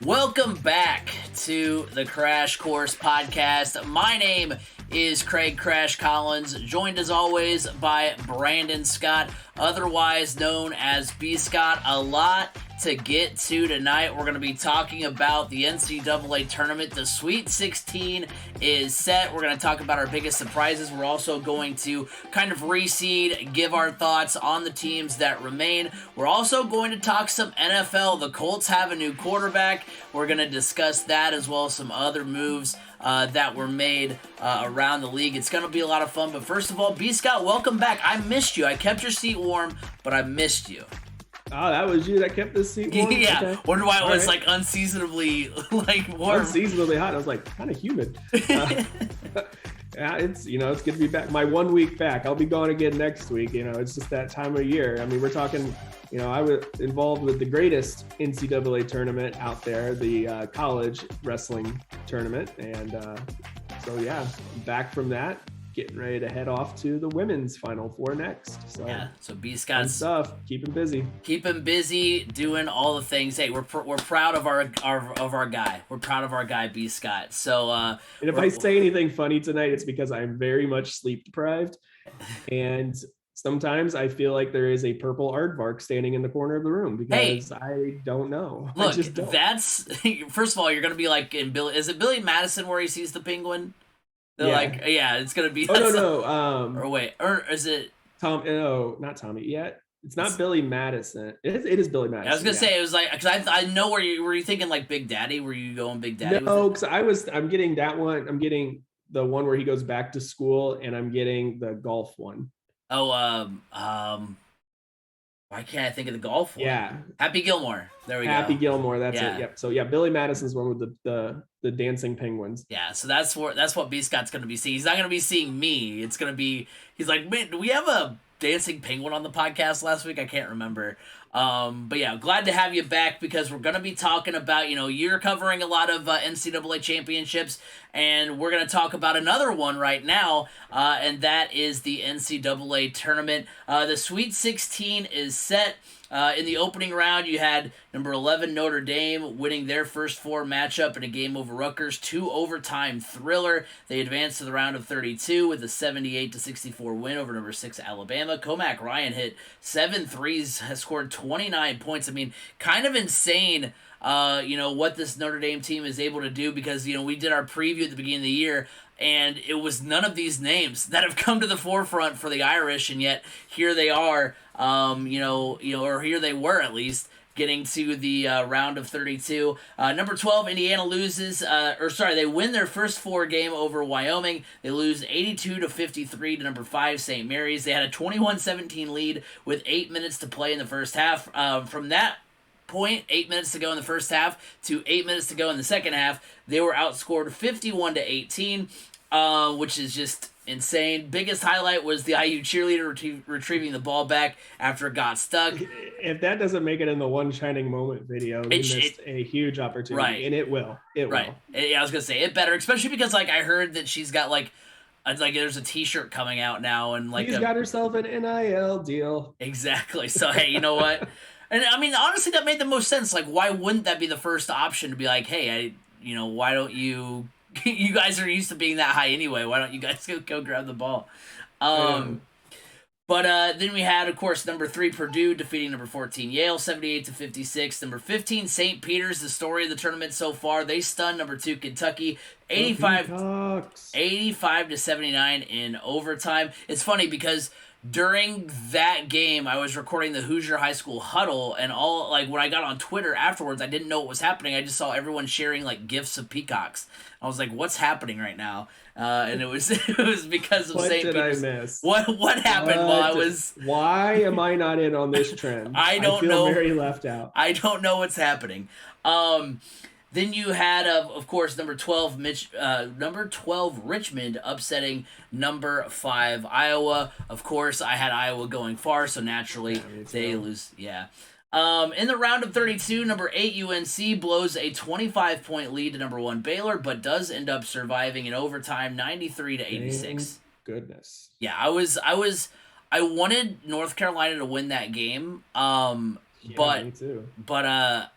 Welcome back to the Crash Course podcast. My name is CraigCrash Collins, joined as always by Brandon Scott, otherwise known as B. Scott. A lot to get to tonight. We're going to be talking about the NCAA Tournament. The Sweet 16 is set. We're going to talk about our biggest surprises. We're also going to kind of reseed, give our thoughts on the teams that remain. We're also going to talk some NFL. The Colts have a new quarterback. We're going to discuss that as well as some other moves that were made around the league. It's going to be a lot of fun. But first of all, B. Scott, welcome back. I missed you. I kept your seat warm, but I missed you. Oh, that was you that kept this seat warm? Yeah. Okay. Wonder why it was right. like unseasonably warm. Unseasonably hot. I was like, kind of humid. Yeah, it's it's good to be back. My 1 week back. I'll be gone again next week. It's just that time of year. I mean, we're talking. I was involved with the greatest NCAA tournament out there, the college wrestling tournament, and so yeah, back from that. Getting ready to head off to the women's Final Four next. So B. Scott's stuff. Keep him busy. Keep him busy doing all the things. Hey, we're proud of our guy. We're proud of our guy, B. Scott. So and if I say anything funny tonight, it's because I'm very much sleep deprived, and sometimes I feel like there is a purple aardvark standing in the corner of the room because I don't know. Look, that's first of all, you're gonna be like in Billy. Is it Billy Madison where he sees the penguin? They're it's gonna be. No. Or wait, or is it Tom? No, not Tommy. Yeah, it's not Billy Madison. It is Billy Madison. I was gonna say it was like because I know were you thinking like Big Daddy? Were you going Big Daddy? No, because I'm getting that one. I'm getting the one where he goes back to school, and I'm getting the golf one. Oh, why can't I think of the golf one? Yeah, Happy Gilmore. There we go. Happy Gilmore. That's it. Yep. So yeah, Billy Madison's one with the dancing penguins. Yeah. So that's what B. Scott's gonna be seeing. He's not gonna be seeing me. It's gonna be. He's like, man, do we have a dancing penguin on the podcast last week? I can't remember. But yeah, glad to have you back because we're going to be talking about, you're covering a lot of NCAA championships, and we're going to talk about another one right now, and that is the NCAA Tournament. The Sweet 16 is set. In the opening round, you had number 11 Notre Dame winning their first four matchup in a game over Rutgers, 2-overtime thriller. They advanced to the round of 32 with a 78-64 win over number 6 Alabama. Comac Ryan hit 7 threes, has scored 29 points. I mean, kind of insane. What this Notre Dame team is able to do because, we did our preview at the beginning of the year, and it was none of these names that have come to the forefront for the Irish, and yet here they are, or here they were at least, getting to the round of 32. Number 12, Indiana loses, they win their first four game over Wyoming. They lose 82-53 to number 5, St. Mary's. They had a 21-17 lead with 8 minutes to play in the first half. From that point, 8 minutes to go in the first half to 8 minutes to go in the second half, they were outscored 51-18, which is just insane. Biggest highlight was the IU cheerleader retrieving the ball back after it got stuck. If that doesn't make it in the one shining moment video, they missed a huge opportunity, right. And it will. Right. Yeah, I was gonna say it better, especially because I heard that she's got there's a T-shirt coming out now, and she's got herself an NIL deal. Exactly. So hey, you know what? And I mean, honestly, that made the most sense. Like, why wouldn't that be the first option to be like, hey, why don't you? You guys are used to being that high anyway. Why don't you guys go grab the ball? But then we had, of course, number 3 Purdue defeating number 14 Yale 78-56. Number 15 St. Peter's, the story of the tournament so far. They stunned number 2 Kentucky 85-79 in overtime. It's funny because during that game, I was recording the Hoosier High School huddle, and when I got on Twitter afterwards, I didn't know what was happening. I just saw everyone sharing GIFs of peacocks. I was like, "What's happening right now?" And it was because of St. Peter's. What did I miss? What happened while I was? Why am I not in on this trend? I don't know. I feel very left out. I don't know what's happening. Then you had, of course, number 12 Richmond upsetting number 5 Iowa. Of course, I had Iowa going far, so naturally they lose. Yeah. In the round of 32, number 8 UNC blows a 25-point lead to number 1 Baylor, but does end up surviving in overtime, 93-86. Thank goodness. Yeah, I wanted North Carolina to win that game. Me too. But I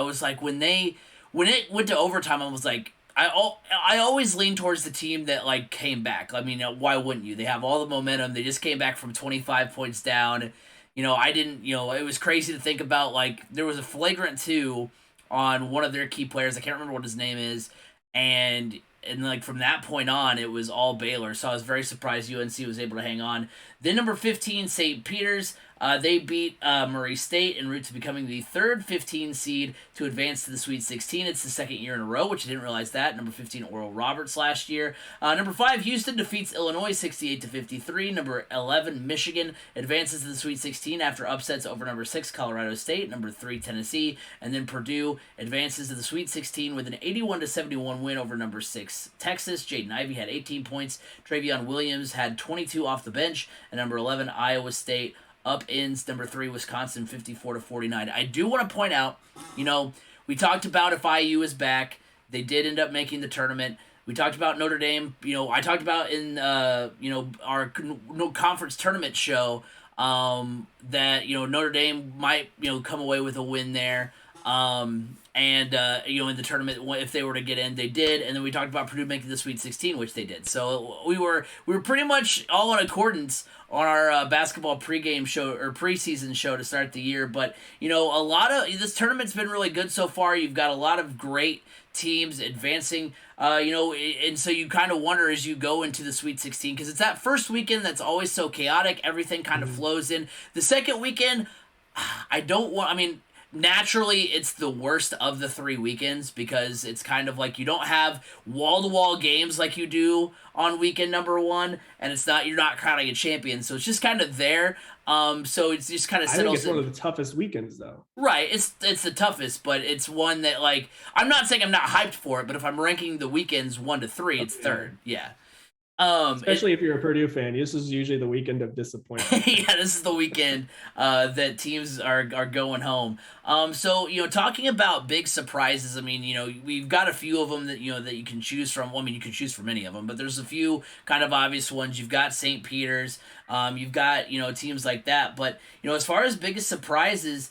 was like, when they when it went to overtime, I was like, I always lean towards the team that like came back. I mean, why wouldn't you? They have all the momentum. They just came back from 25 points down. I didn't. It was crazy to think about. Like there was a flagrant two on one of their key players. I can't remember what his name is, and like from that point on, it was all Baylor. So I was very surprised UNC was able to hang on. Then number 15, St. Peter's. They beat Murray State en route to becoming the third 15 seed to advance to the Sweet 16. It's the second year in a row, which I didn't realize that. Number 15, Oral Roberts last year. Number 5, Houston defeats Illinois 68-53. Number 11, Michigan advances to the Sweet 16 after upsets over number 6, Colorado State. Number 3, Tennessee. And then Purdue advances to the Sweet 16 with an 81-71 win over number 6, Texas. Jaden Ivey had 18 points. Travion Williams had 22 off the bench. And number 11, Iowa State upends number 3, Wisconsin, 54-49. I do want to point out, we talked about if IU is back, they did end up making the tournament. We talked about Notre Dame. I talked about in our conference tournament show that Notre Dame might come away with a win there. In the tournament, if they were to get in, they did. And then we talked about Purdue making the Sweet 16, which they did. So we were pretty much all in accordance on our basketball pregame show or preseason show to start the year. But a lot of this tournament's been really good so far. You've got a lot of great teams advancing. And so you kind of wonder as you go into the Sweet 16 because it's that first weekend that's always so chaotic. Everything kind of flows in. The second weekend, naturally, it's the worst of the 3 weekends because it's kind of like you don't have wall-to-wall games like you do on weekend number 1, and you're not crowning a champion, so it's just kind of there. So it's just kind of settles. I think it's one of the toughest weekends, though. Right, it's the toughest, but it's one that I'm not saying I'm not hyped for it, but if I'm ranking the weekends 1 to 3, it's third. Yeah. Especially if you're a Purdue fan, this is usually the weekend of disappointment. Yeah, this is the weekend that teams are going home. So talking about big surprises, we've got a few of them that that you can choose from. Well, you can choose from any of them, but there's a few kind of obvious ones. You've got St. Peter's, you've got teams like that. But as far as biggest surprises,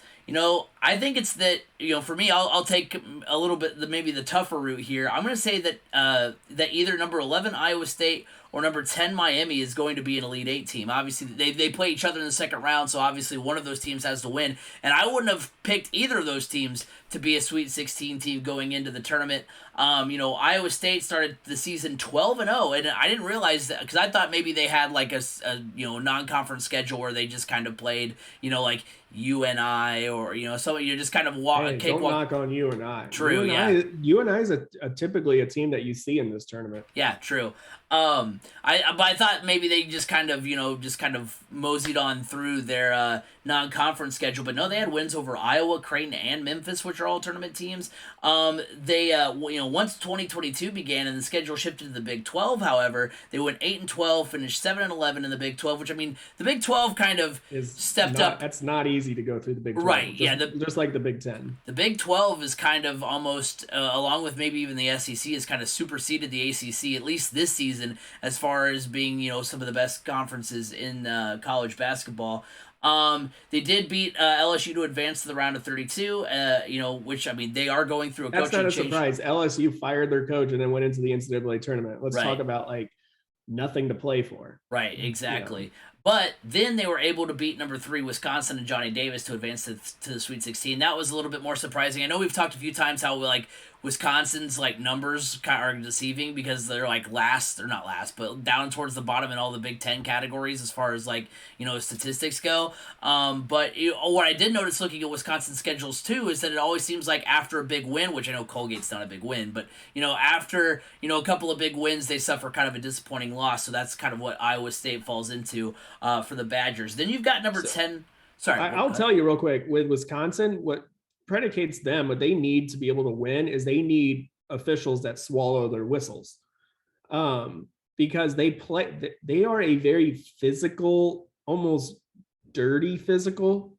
I think it's that for me, I'll take a little bit maybe the tougher route here. I'm going to say that that either number 11 Iowa State or number 10 Miami is going to be an Elite 8 team. Obviously, they play each other in the second round, so obviously one of those teams has to win. And I wouldn't have picked either of those teams to be a Sweet 16 team going into the tournament. Iowa State started the season 12-0, and I didn't realize that because I thought maybe they had like a non-conference schedule where they just kind of played like UNI or so you just kind of don't knock on UNI. True, UNI is typically a team that you see in this tournament. Yeah, true. I thought maybe they just kind of moseyed on through their non-conference schedule, but no, they had wins over Iowa, Creighton, and Memphis, which are all tournament teams. Once 2022 began and the schedule shifted to the Big 12, however, they went 8-12, finished 7-11 in the Big 12, which the Big 12 kind of stepped up. That's not easy to go through the Big 12, right? Just like the Big 10. The Big 12 is kind of almost, along with maybe even the SEC, has kind of superseded the ACC at least this season as far as being some of the best conferences in college basketball. They did beat LSU to advance to the round of 32, which, they are going through a coaching change. That's not a surprise. LSU fired their coach and then went into the NCAA tournament. Let's talk about, nothing to play for. Right, exactly. But then they were able to beat number 3 Wisconsin and Johnny Davis to advance to the Sweet 16. That was a little bit more surprising. I know we've talked a few times how Wisconsin's numbers are deceiving because they're last, they're not last, but down towards the bottom in all the Big Ten categories as far as statistics go. But what I did notice looking at Wisconsin's schedules too is that it always seems like after a big win, which I know Colgate's not a big win, but after a couple of big wins, they suffer kind of a disappointing loss. So that's kind of what Iowa State falls into for the Badgers. Then you've got number 10. Sorry, I'll tell you real quick with Wisconsin what predicates them, what they need to be able to win is they need officials that swallow their whistles, because they are a very physical, almost dirty physical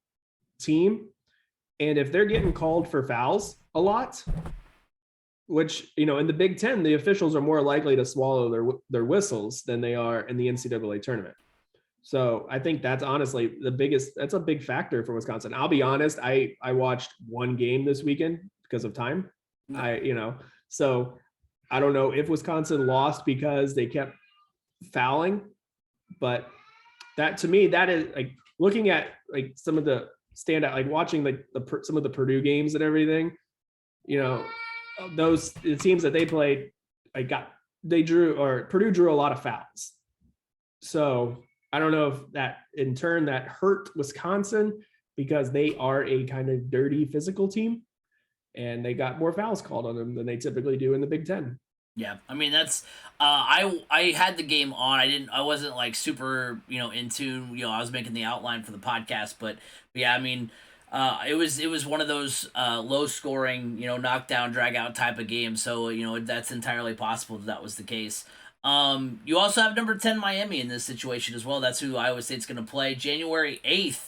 team, and if they're getting called for fouls a lot, which in the Big Ten the officials are more likely to swallow their whistles than they are in the NCAA tournament. So I think that's honestly that's a big factor for Wisconsin. I'll be honest, I watched one game this weekend because of time. So I don't know if Wisconsin lost because they kept fouling, but that to me, that is like looking at like some of the standout, like watching like some of the Purdue games and everything, those the teams that they played, Purdue drew a lot of fouls. So I don't know if that in turn that hurt Wisconsin because they are a kind of dirty physical team and they got more fouls called on them than they typically do in the Big Ten. Yeah, I mean that's I had the game on. I wasn't like super into I was making the outline for the podcast, but yeah, I mean it was one of those low scoring knockdown drag out type of games. So that's entirely possible that was the case. You also have number 10 Miami in this situation as well. That's who Iowa State's going to play January 8th.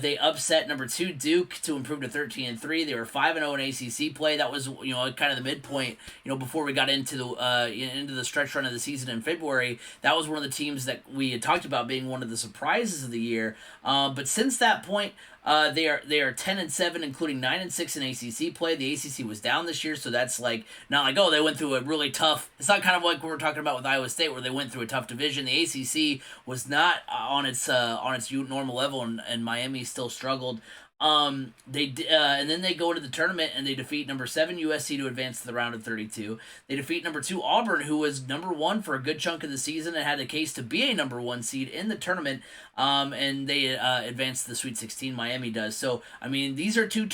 They upset number 2 Duke to improve to 13-3. They were 5-0 in ACC play. That was kind of the midpoint. Before we got into the stretch run of the season in February. That was one of the teams that we had talked about being one of the surprises of the year. But since that point, they are 10-7, including 9-6 in ACC play. The ACC was down this year, so that's like not like they went through a really tough. It's not kind of like what we're talking about with Iowa State, where they went through a tough division. The ACC was not on its normal level, and Miami still struggled. And then they go into the tournament and they defeat number 7 USC to advance to the round of 32. They defeat number 2 Auburn, who was number 1 for a good chunk of the season and had a case to be a number 1 seed in the tournament. And they advance to the Sweet 16. Miami does. So I mean, these are two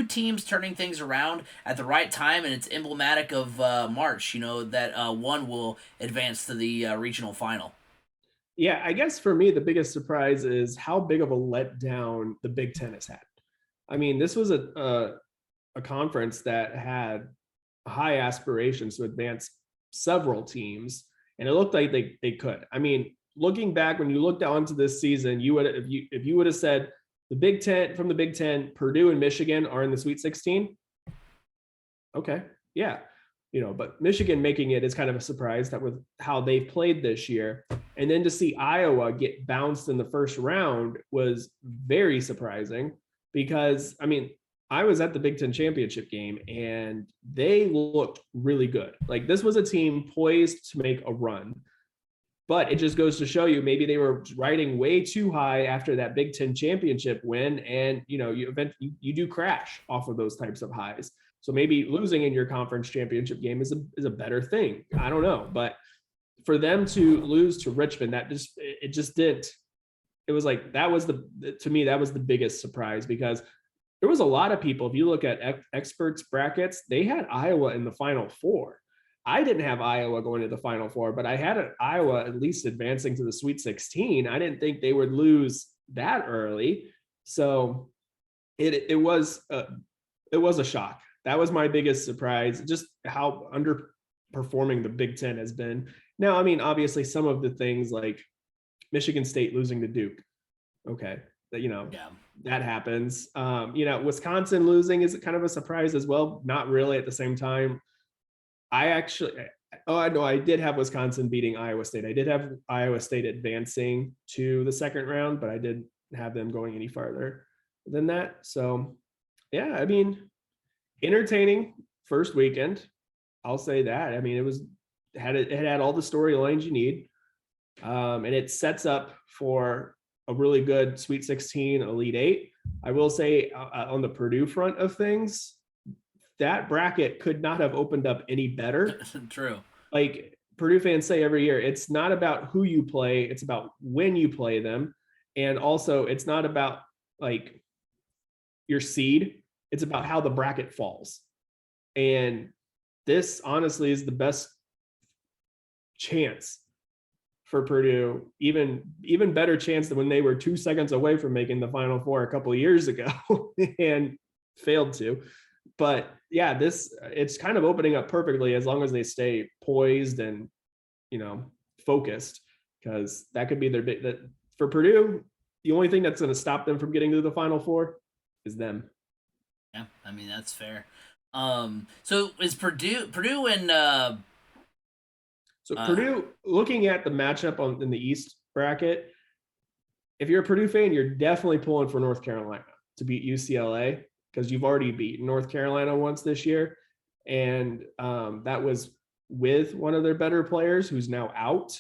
teams turning things around at the right time, and it's emblematic of March. That one will advance to the regional final. Yeah, I guess for me, the biggest surprise is how big of a letdown the Big Ten has had. I mean, this was a conference that had high aspirations to advance several teams, and it looked like they could. I mean, looking back, when you looked onto this season, if you would have said the Big Ten, Purdue and Michigan are in the Sweet 16. Okay, yeah. But Michigan making it is kind of a surprise that with how they've played this year. And then to see Iowa get bounced in the first round was very surprising because, I mean, I was at the Big Ten championship game and they looked really good. Like this was a team poised to make a run, but it just goes to show you maybe they were riding way too high after that Big Ten championship win. And, you do crash off of those types of highs. So maybe losing in your conference championship game is a better thing. I don't know, but for them to lose to Richmond, it just didn't. It was like to me that was the biggest surprise because there was a lot of people. If you look at experts brackets, they had Iowa in the Final Four. I didn't have Iowa going to the Final Four, but I had Iowa at least advancing to the Sweet 16. I didn't think they would lose that early, so it was a shock. That was my biggest surprise, just how underperforming the Big Ten has been. Now, I mean, obviously some of the things like Michigan State losing to Duke. Okay. That happens. Wisconsin losing is kind of a surprise as well. Not really at the same time. I did have Wisconsin beating Iowa State. I did have Iowa State advancing to the second round, but I didn't have them going any farther than that. So yeah, I mean, entertaining first weekend. I'll say that. I mean, it had all the storylines you need. And it sets up for a really good Sweet 16, Elite 8. I will say on the Purdue front of things, that bracket could not have opened up any better. True. Like Purdue fans say every year, it's not about who you play, it's about when you play them. And also it's not about like your seed, it's about how the bracket falls. And this honestly is the best chance for Purdue, even better chance than when they were 2 seconds away from making the Final Four a couple of years ago and failed to. But yeah, it's kind of opening up perfectly as long as they stay poised and focused, because that could be their big. That for Purdue, the only thing that's going to stop them from getting to the Final Four is them. Yeah, I mean that's fair. So is Purdue and Purdue, looking at the matchup in the East bracket, if you're a Purdue fan, you're definitely pulling for North Carolina to beat UCLA because you've already beaten North Carolina once this year. And that was with one of their better players who's now out.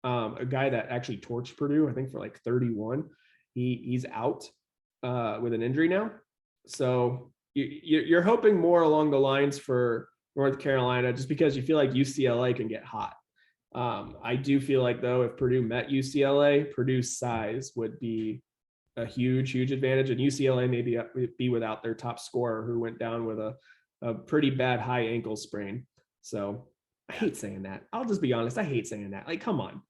A guy that actually torched Purdue, I think for like 31. He's out with an injury now. So you're hoping more along the lines for North Carolina, just because you feel like UCLA can get hot. I do feel like, though, if Purdue met UCLA, Purdue's size would be a huge advantage, and UCLA maybe be without their top scorer, who went down with a pretty bad high ankle sprain. So I hate saying that. I'll just be honest. I hate saying that. Like, come on.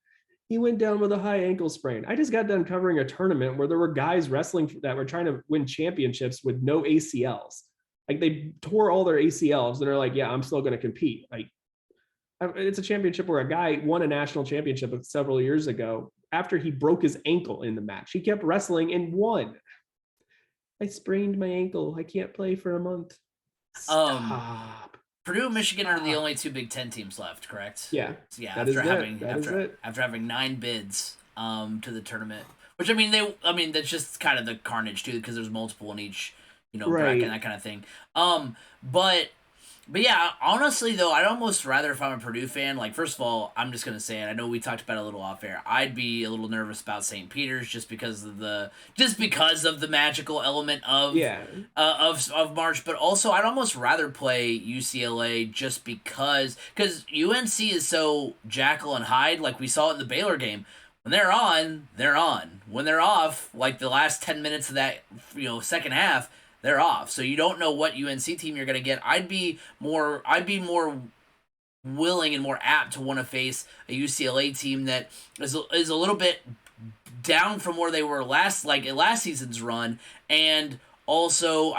He went down with a high ankle sprain. I just got done covering a tournament where there were guys wrestling that were trying to win championships with no ACLs. Like, they tore all their ACLs and they're like, yeah, I'm still going to compete. Like, it's a championship where a guy won a national championship several years ago after he broke his ankle in the match. He kept wrestling and won. I sprained my ankle. I can't play for a month. Stop. Purdue and Michigan are the only two Big Ten teams left, correct? Yeah. Yeah. After having 9 bids to the tournament, which that's just kind of the carnage too, because there's multiple in each, bracket and that kind of thing. But yeah, honestly though, I'd almost rather, if I'm a Purdue fan, like, first of all, I'm just gonna say it. I know we talked about it a little off air. I'd be a little nervous about St. Peter's just because of the magical element of of March. But also, I'd almost rather play UCLA just because UNC is so Jekyll and Hyde. Like we saw it in the Baylor game. When they're on, they're on. When they're off, like the last 10 minutes of that second half, they're off. So you don't know what UNC team you're going to get. I'd be more willing and more apt to want to face a UCLA team that is a little bit down from where they were last season's run. And also,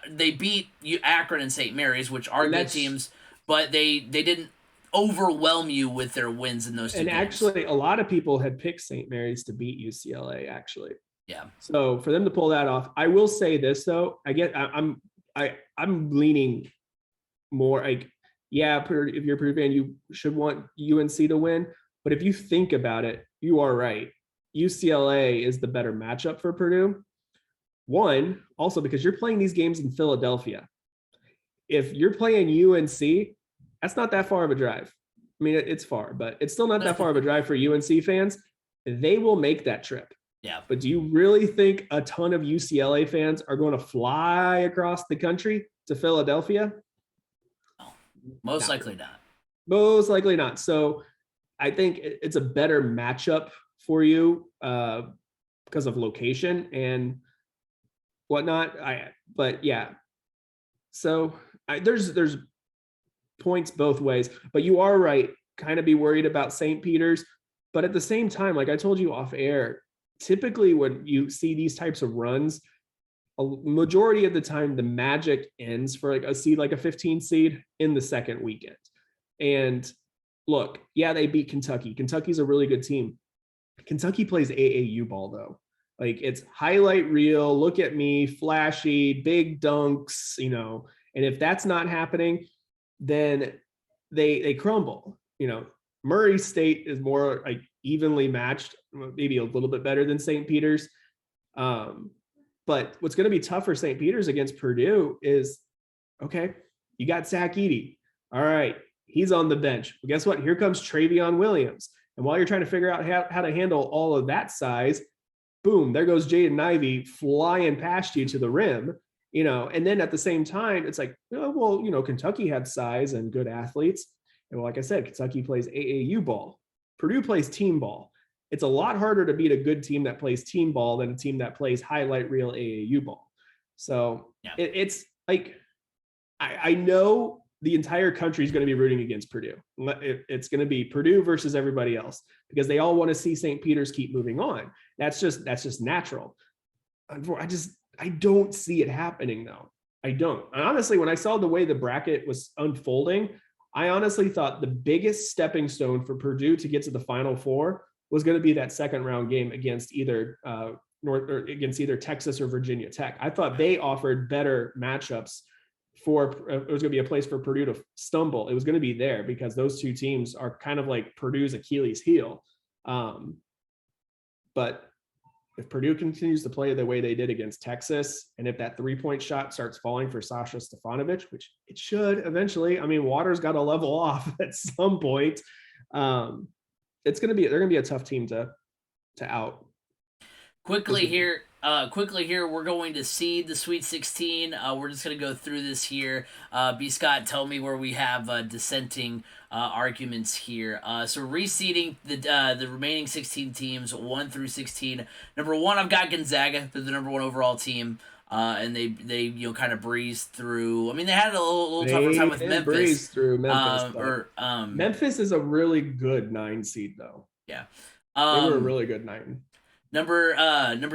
they beat Akron and St. Mary's, which are good teams, but they didn't overwhelm you with their wins in those two games. And actually, a lot of people had picked St. Mary's to beat UCLA, actually. Yeah. So for them to pull that off, I will say this though. I'm leaning more like, yeah, if you're a Purdue fan, you should want UNC to win. But if you think about it, you are right. UCLA is the better matchup for Purdue. One, also because you're playing these games in Philadelphia. If you're playing UNC, that's not that far of a drive. I mean, it's far, but it's still not that far of a drive for UNC fans. They will make that trip. Yeah. But do you really think a ton of UCLA fans are going to fly across the country to Philadelphia? No, most likely not. Most likely not. So I think it's a better matchup for you because of location and whatnot. But yeah. So there's points both ways, but you are right. Kind of be worried about St. Peter's, but at the same time, like I told you off air, typically when you see these types of runs, a majority of the time the magic ends for like a 15 seed in the second weekend. And look, yeah, they beat Kentucky. Kentucky's a really good team. Kentucky plays AAU ball though. Like, it's highlight reel, look at me, flashy, big dunks, and if that's not happening, then they crumble. Murray State is more like evenly matched, maybe a little bit better than St. Peter's. But what's going to be tough for St. Peter's against Purdue is, okay, you got Zach Edey. All right, he's on the bench. Well, guess what? Here comes Travion Williams. And while you're trying to figure out how to handle all of that size, boom, there goes Jaden Ivey flying past you to the rim. And then at the same time, it's like, Kentucky had size and good athletes. And like I said, Kentucky plays AAU ball. Purdue plays team ball. It's a lot harder to beat a good team that plays team ball than a team that plays highlight reel AAU ball. So it's like, I know the entire country is going to be rooting against Purdue. It's going to be Purdue versus everybody else because they all want to see St. Peter's keep moving on. That's just natural. I don't see it happening though. I don't. And honestly, when I saw the way the bracket was unfolding, I honestly thought the biggest stepping stone for Purdue to get to the Final Four was going to be that second round game against either Texas or Virginia Tech. I thought they offered better matchups for it was going to be a place for Purdue to stumble. It was going to be there because those two teams are kind of like Purdue's Achilles heel. But if Purdue continues to play the way they did against Texas, and if that 3-point shot starts falling for Sasha Stefanovic, which it should eventually, I mean, water's got to level off at some point. They're going to be a tough team to out. Quickly here, we're going to seed the Sweet 16. We're just going to go through this here. B. Scott, tell me where we have dissenting arguments here. So reseeding the remaining 16 teams, 1 through 16. Number 1, I've got Gonzaga. They're the number 1 overall team. And they kind of breezed through. I mean, they had a little tougher time with Memphis. Breezed through Memphis. Memphis is a really good 9 seed, though. Yeah. They were a really good 9. Number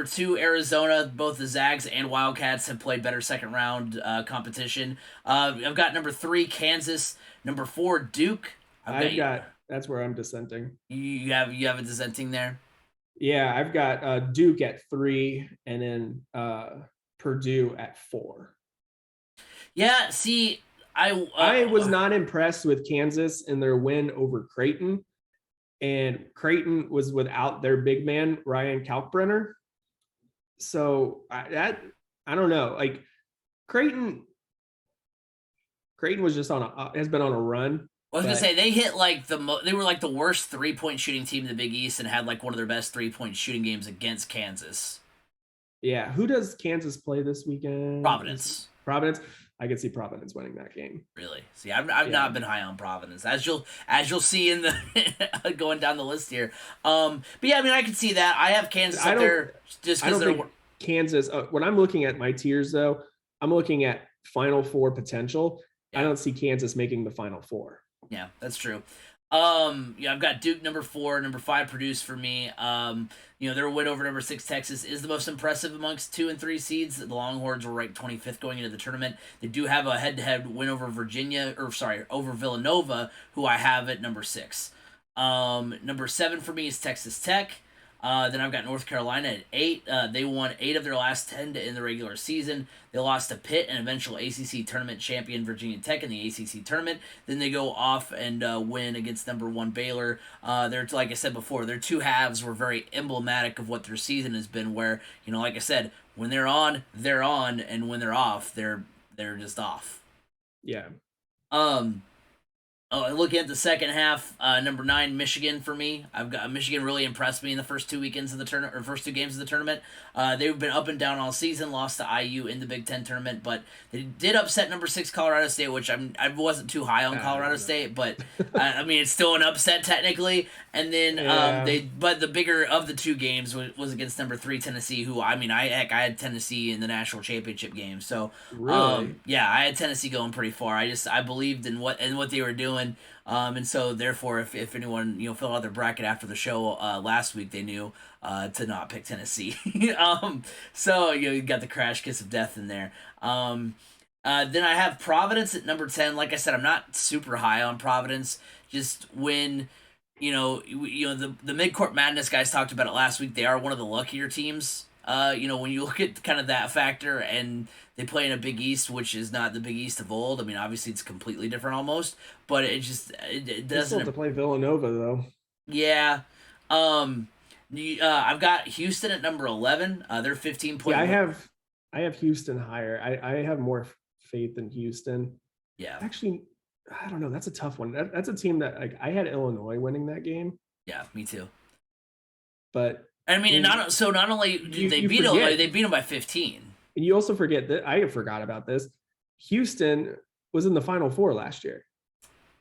2, Arizona. Both the Zags and Wildcats have played better second round competition. I've got number 3, Kansas. Number 4, Duke. That's where I'm dissenting. You have a dissenting there? Yeah, I've got Duke at 3, and then Purdue at 4. Yeah, see, I was not impressed with Kansas in their win over Creighton. And Creighton was without their big man, Ryan Kalkbrenner. So I don't know. Like Creighton was just has been on a run. I was gonna say they hit like they were like the worst 3-point shooting team in the Big East and had like one of their best 3-point shooting games against Kansas. Yeah, who does Kansas play this weekend? Providence. I could see Providence winning that game. Really? See, I've not been high on Providence, as you'll see in the going down the list here. But yeah, I mean, I can see that. I have Kansas up there just because they're Kansas. When I'm looking at my tiers, though, I'm looking at Final Four potential. Yeah. I don't see Kansas making the Final Four. Yeah, that's true. I've got Duke number 4, number 5 Purdue's for me. Their win over number 6 Texas is the most impressive amongst 2 and 3 seeds. The Longhorns were ranked 25th going into the tournament. They do have a head-to-head win over over Villanova, who I have at number 6. Number 7 for me is Texas Tech. Then I've got North Carolina at 8. They won 8 of their last 10 in the regular season. They lost to Pitt and eventual ACC tournament champion Virginia Tech in the ACC tournament. Then they go off and win against number 1 Baylor. They're, like I said before, their 2 halves were very emblematic of what their season has been. Where like I said, when they're on, and when they're off, they're just off. Yeah. Looking at the second half, number 9 Michigan for me. I've got Michigan really impressed me in the first 2 weekends of the tournament, or first 2 games of the tournament. They've been up and down all season. Lost to IU in the Big Ten tournament, but they did upset number 6 Colorado State, which I wasn't too high on Colorado State, but I mean it's still an upset technically. And then but the bigger of the 2 games was against number 3 Tennessee, who I had Tennessee in the national championship game. So really? I had Tennessee going pretty far. I believed in what they were doing. And so therefore if anyone filled out their bracket after the show last week, they knew to not pick Tennessee. So you got the crash kiss of death in there. Then I have Providence at number 10. Like I said, I'm not super high on Providence. Just when the mid-court madness guys talked about it last week, they are one of the luckier teams. When you look at kind of that factor, and they play in a Big East, which is not the Big East of old. I mean, obviously it's completely different almost, but it doesn't. They still have to play Villanova though. Yeah. I've got Houston at number 11. They're 15 points. Yeah, I have Houston higher. I have more faith in Houston. Yeah. Actually, I don't know. That's a tough one. That's a team that I had Illinois winning that game. Yeah, me too. But I mean, not only did they beat Illinois, they beat them by 15. And you also forget that I forgot about this. Houston was in the Final Four last year.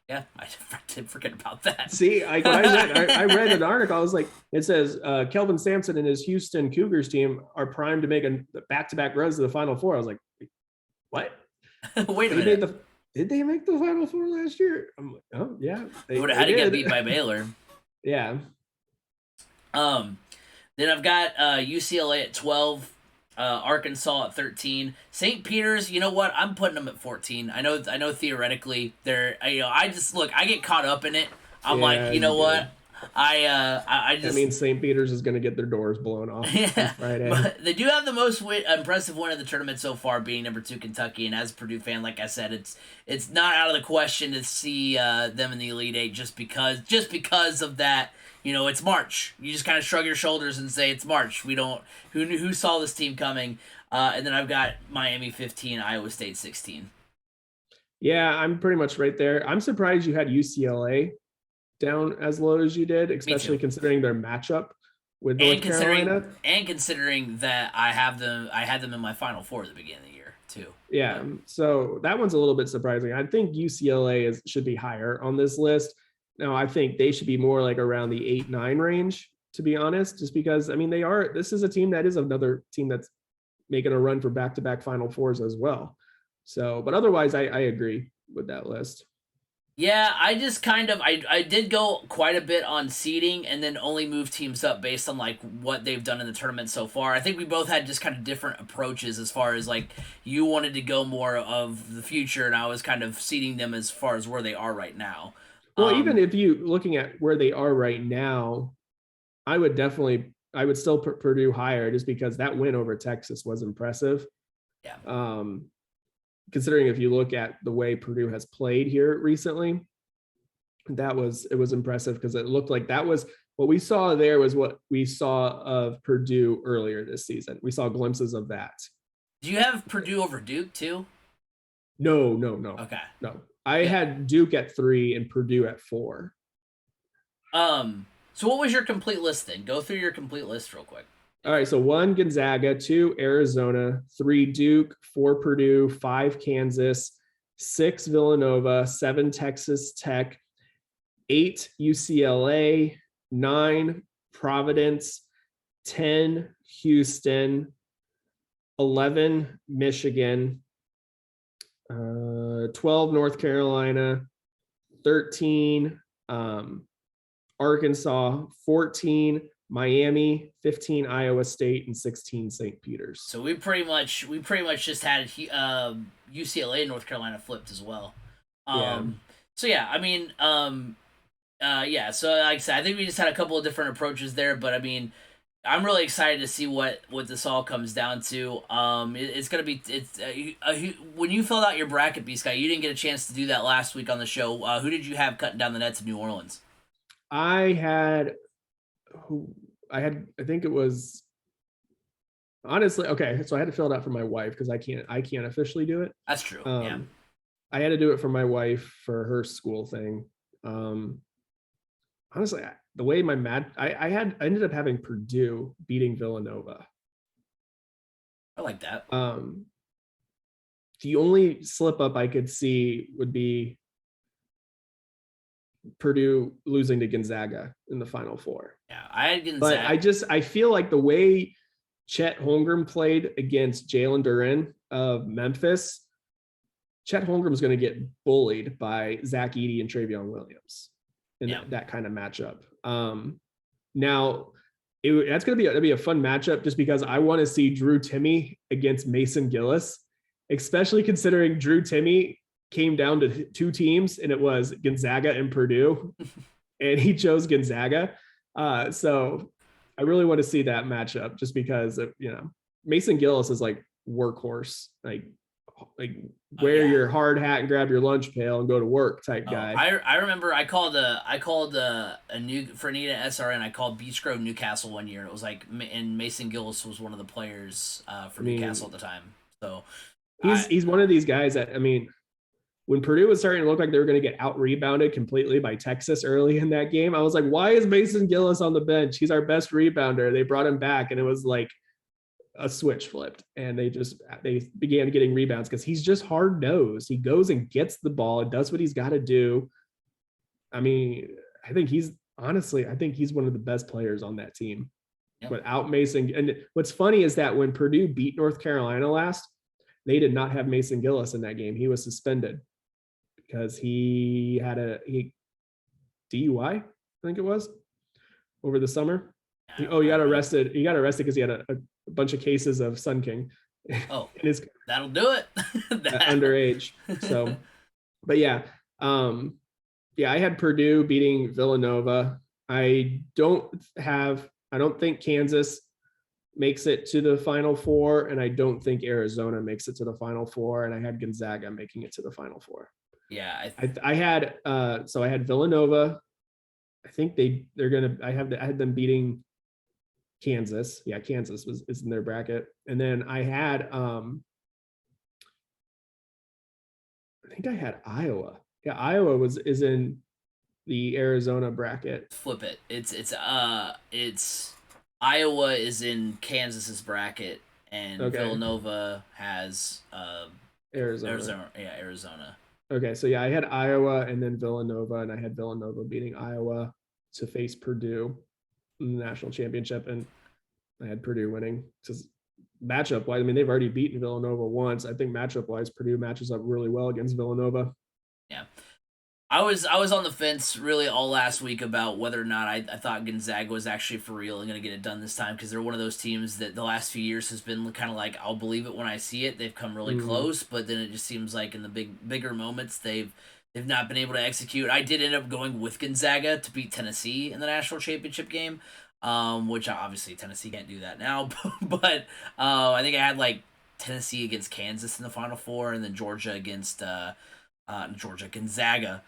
Yeah, I did forget about that. See, I read an article. I was like, it says Kelvin Sampson and his Houston Cougars team are primed to make a back-to-back runs to the Final Four. I was like, what? Wait a minute. Did they make the Final Four last year? I'm like, oh yeah. They would have had to get beat by Baylor. Yeah. Then I've got UCLA at 12, Arkansas at 13, St. Peter's. You know what? I'm putting them at 14. I know. Theoretically, they're. I get caught up in it. I'm like, you know what? I just. That means St. Peter's is going to get their doors blown off. Yeah, Friday. But they do have the most impressive win of the tournament so far, being number 2 Kentucky. And as a Purdue fan, like I said, it's not out of the question to see them in the Elite Eight just because of that. it's March. You just kind of shrug your shoulders and say it's March. We don't. Who saw this team coming? And then I've got Miami 15, Iowa State 16. Yeah, I'm pretty much right there. I'm surprised you had UCLA down as low as you did, especially considering their matchup with North Carolina. And considering that I had them in my Final Four at the beginning of the year too. Yeah, so that one's a little bit surprising. I think UCLA should be higher on this list. Now, I think they should be more like around the 8-9 range, to be honest, just because, this is a team that is another team that's making a run for back-to-back Final Fours as well. So, but otherwise, I agree with that list. Yeah, I just I did go quite a bit on seeding and then only move teams up based on like what they've done in the tournament so far. I think we both had just kind of different approaches as far as like you wanted to go more of the future and I was kind of seeding them as far as where they are right now. Well, even if you looking at where they are right now, I would still put Purdue higher just because that win over Texas was impressive. Yeah. Considering if you look at the way Purdue has played here recently, it was impressive because it looked like that was what we saw there was what we saw of Purdue earlier this season. We saw glimpses of that. Do you have Purdue over Duke too? No. Okay. No. I had Duke at 3 and Purdue at 4. So what was your complete list then? Go through your complete list real quick. All right, so 1 Gonzaga, 2 Arizona, 3 Duke, 4 Purdue, 5 Kansas, 6 Villanova, 7 Texas Tech, 8 UCLA, 9 Providence, 10 Houston, 11 Michigan, 12 North Carolina, 13 Arkansas, 14 Miami, 15 Iowa State, and 16 St. Peter's. So we pretty much just had UCLA and North Carolina flipped as well. So yeah, So like I said, I think we just had a couple of different approaches there, but I'm really excited to see what this all comes down to. It's gonna be when you filled out your bracket, B Sky, you didn't get a chance to do that last week on the show. Who did you have cutting down the nets in New Orleans? I think it was honestly okay. So I had to fill it out for my wife because I can't officially do it. That's true. Yeah, I had to do it for my wife for her school thing. Honestly, the way I ended up having Purdue beating Villanova. I like that. The only slip up I could see would be Purdue losing to Gonzaga in the Final Four. Yeah, I had Gonzaga. But I feel like the way Chet Holmgren played against Jalen Duren of Memphis, Chet Holmgren is going to get bullied by Zach Edey and Travion Williams in that kind of matchup. Now that's going to be a fun matchup just because I want to see Drew Timme against Mason Gillis, especially considering Drew Timme came down to 2 teams and it was Gonzaga and Purdue and he chose Gonzaga. So I really want to see that matchup just because of, Mason Gillis is like workhorse, like wear your hard hat and grab your lunch pail and go to work type guy. I remember I called a new for Anita SRN. I called Beach Grove Newcastle one year and it was like, and Mason Gillis was one of the players for Newcastle at the time. So he's one of these guys that, when Purdue was starting to look like they were going to get out rebounded completely by Texas early in that game, I was like, why is Mason Gillis on the bench? He's our best rebounder. They brought him back and it was like a switch flipped and they began getting rebounds because he's just hard nosed. He goes and gets the ball and does what he's got to do. I think he's one of the best players on that team without Mason. And what's funny is that when Purdue beat North Carolina last, they did not have Mason Gillis in that game. He was suspended because he had a DUI, I think it was, over the summer. He got arrested. He got arrested because he had a bunch of cases of Sun King. Oh, that'll do it. Underage. So, but yeah. I had Purdue beating Villanova. I don't think Kansas makes it to the Final Four, and I don't think Arizona makes it to the Final Four, and I had Gonzaga making it to the Final Four. Yeah. I had Villanova I think they're gonna. I had them beating Kansas. Yeah, Kansas is in their bracket, and then I had I think I had Iowa. Yeah, Iowa is in the Arizona bracket. Flip it. It's Iowa is in Kansas's bracket, and Okay, Villanova has Arizona. Arizona. Yeah, Arizona. Okay, so yeah, I had Iowa and then Villanova, and I had Villanova beating Iowa to face Purdue in the national championship, and I had Purdue winning. Just matchup wise, I mean, they've already beaten Villanova once. I think matchup wise, Purdue matches up really well against Villanova. Yeah. I was on the fence really all last week about whether or not I thought Gonzaga was actually for real and going to get it done this time, because they're one of those teams that the last few years has been kind of like, I'll believe it when I see it. They've come really close, but then it just seems like in the bigger moments they've not been able to execute. I did end up going with Gonzaga to beat Tennessee in the national championship game, which obviously Tennessee can't do that now, but I think I had like Tennessee against Kansas in the Final Four, and then Georgia against Gonzaga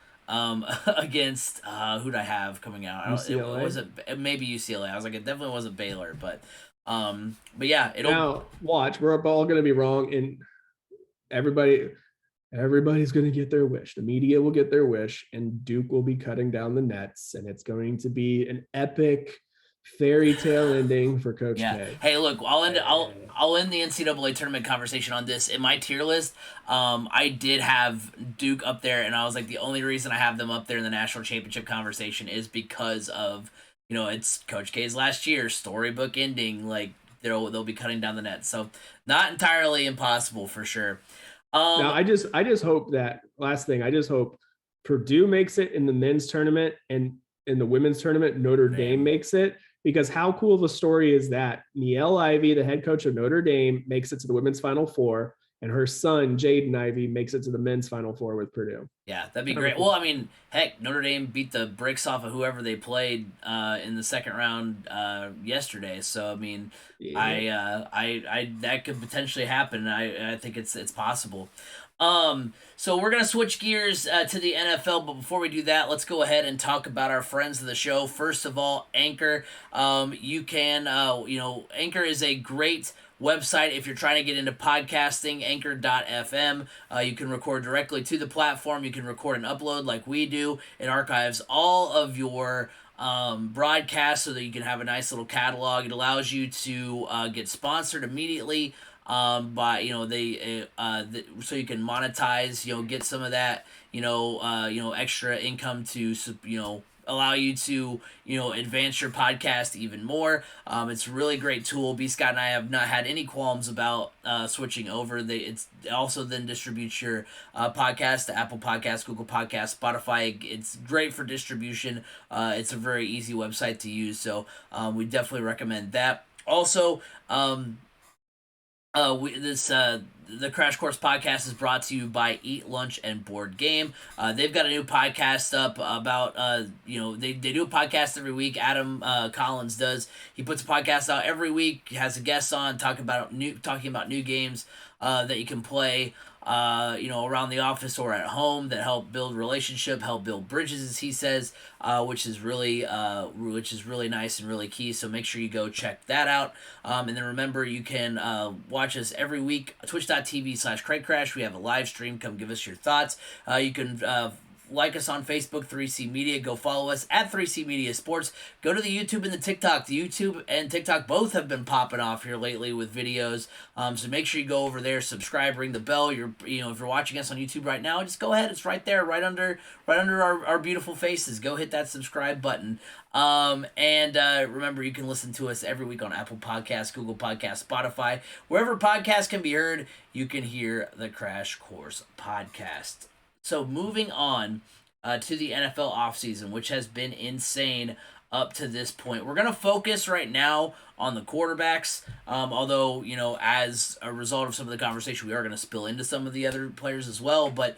against who'd I have coming out? UCLA. It was maybe UCLA. I was like, it definitely wasn't Baylor, but yeah, it'll Now watch, we're all going to be wrong, and everybody's going to get their wish. The media will get their wish, and Duke will be cutting down the nets, and it's going to be an epic fairy tale ending for Coach K. Hey, look, I'll end the NCAA tournament conversation on this. In my tier list, I did have Duke up there, and I was like, the only reason I have them up there in the national championship conversation is because of, it's Coach K's last year, storybook ending. Like they'll be cutting down the net, so not entirely impossible for sure. Now I just hope that last thing. I just hope Purdue makes it in the men's tournament, and in the women's tournament, Notre Dame makes it. Because how cool of a story is that? Niele Ivey, the head coach of Notre Dame, makes it to the women's Final Four, and her son, Jaden Ivey, makes it to the men's Final Four with Purdue. Yeah, that'd be great. Well, I mean, heck, Notre Dame beat the bricks off of whoever they played in the second round yesterday. So I mean, yeah. I that could potentially happen. I think it's possible. So we're gonna switch gears to the NFL, but before we do that, let's go ahead and talk about our friends of the show. First of all, Anchor. You can, Anchor is a great website if you're trying to get into podcasting. Anchor.fm. You can record directly to the platform. You can record and upload like we do. It archives all of your broadcasts so that you can have a nice little catalog. It allows you to get sponsored immediately. By so you can monetize, get some of that, extra income to, allow you to, advance your podcast even more. It's a really great tool. B. Scott and I have not had any qualms about switching over. It also then distributes your podcast to Apple Podcasts, Google Podcasts, Spotify. It's great for distribution. It's a very easy website to use, so we definitely recommend that. Also, the Crash Course podcast is brought to you by Eat Lunch and Board Game. They've got a new podcast up about they do a podcast every week. Adam Collins does. He puts a podcast out every week. Has a guest on talking about new games that you can play. Around the office or at home that help build relationship, help build bridges, as he says, which is really nice and really key. So make sure you go check that out. And then remember, you can watch us every week, twitch.tv/CraigCrash. We have a live stream. Come give us your thoughts. You can like us on Facebook, 3C Media. Go follow us at 3C Media Sports. Go to the YouTube and the TikTok. The YouTube and TikTok both have been popping off here lately with videos. So make sure you go over there, subscribe, ring the bell. If you're watching us on YouTube right now, just go ahead. It's right there, right under our beautiful faces. Go hit that subscribe button. And remember, you can listen to us every week on Apple Podcasts, Google Podcasts, Spotify. Wherever podcasts can be heard, you can hear the Crash Course podcast. So moving on to the NFL offseason, which has been insane up to this point. We're going to focus right now on the quarterbacks. Although, as a result of some of the conversation, we are going to spill into some of the other players as well. But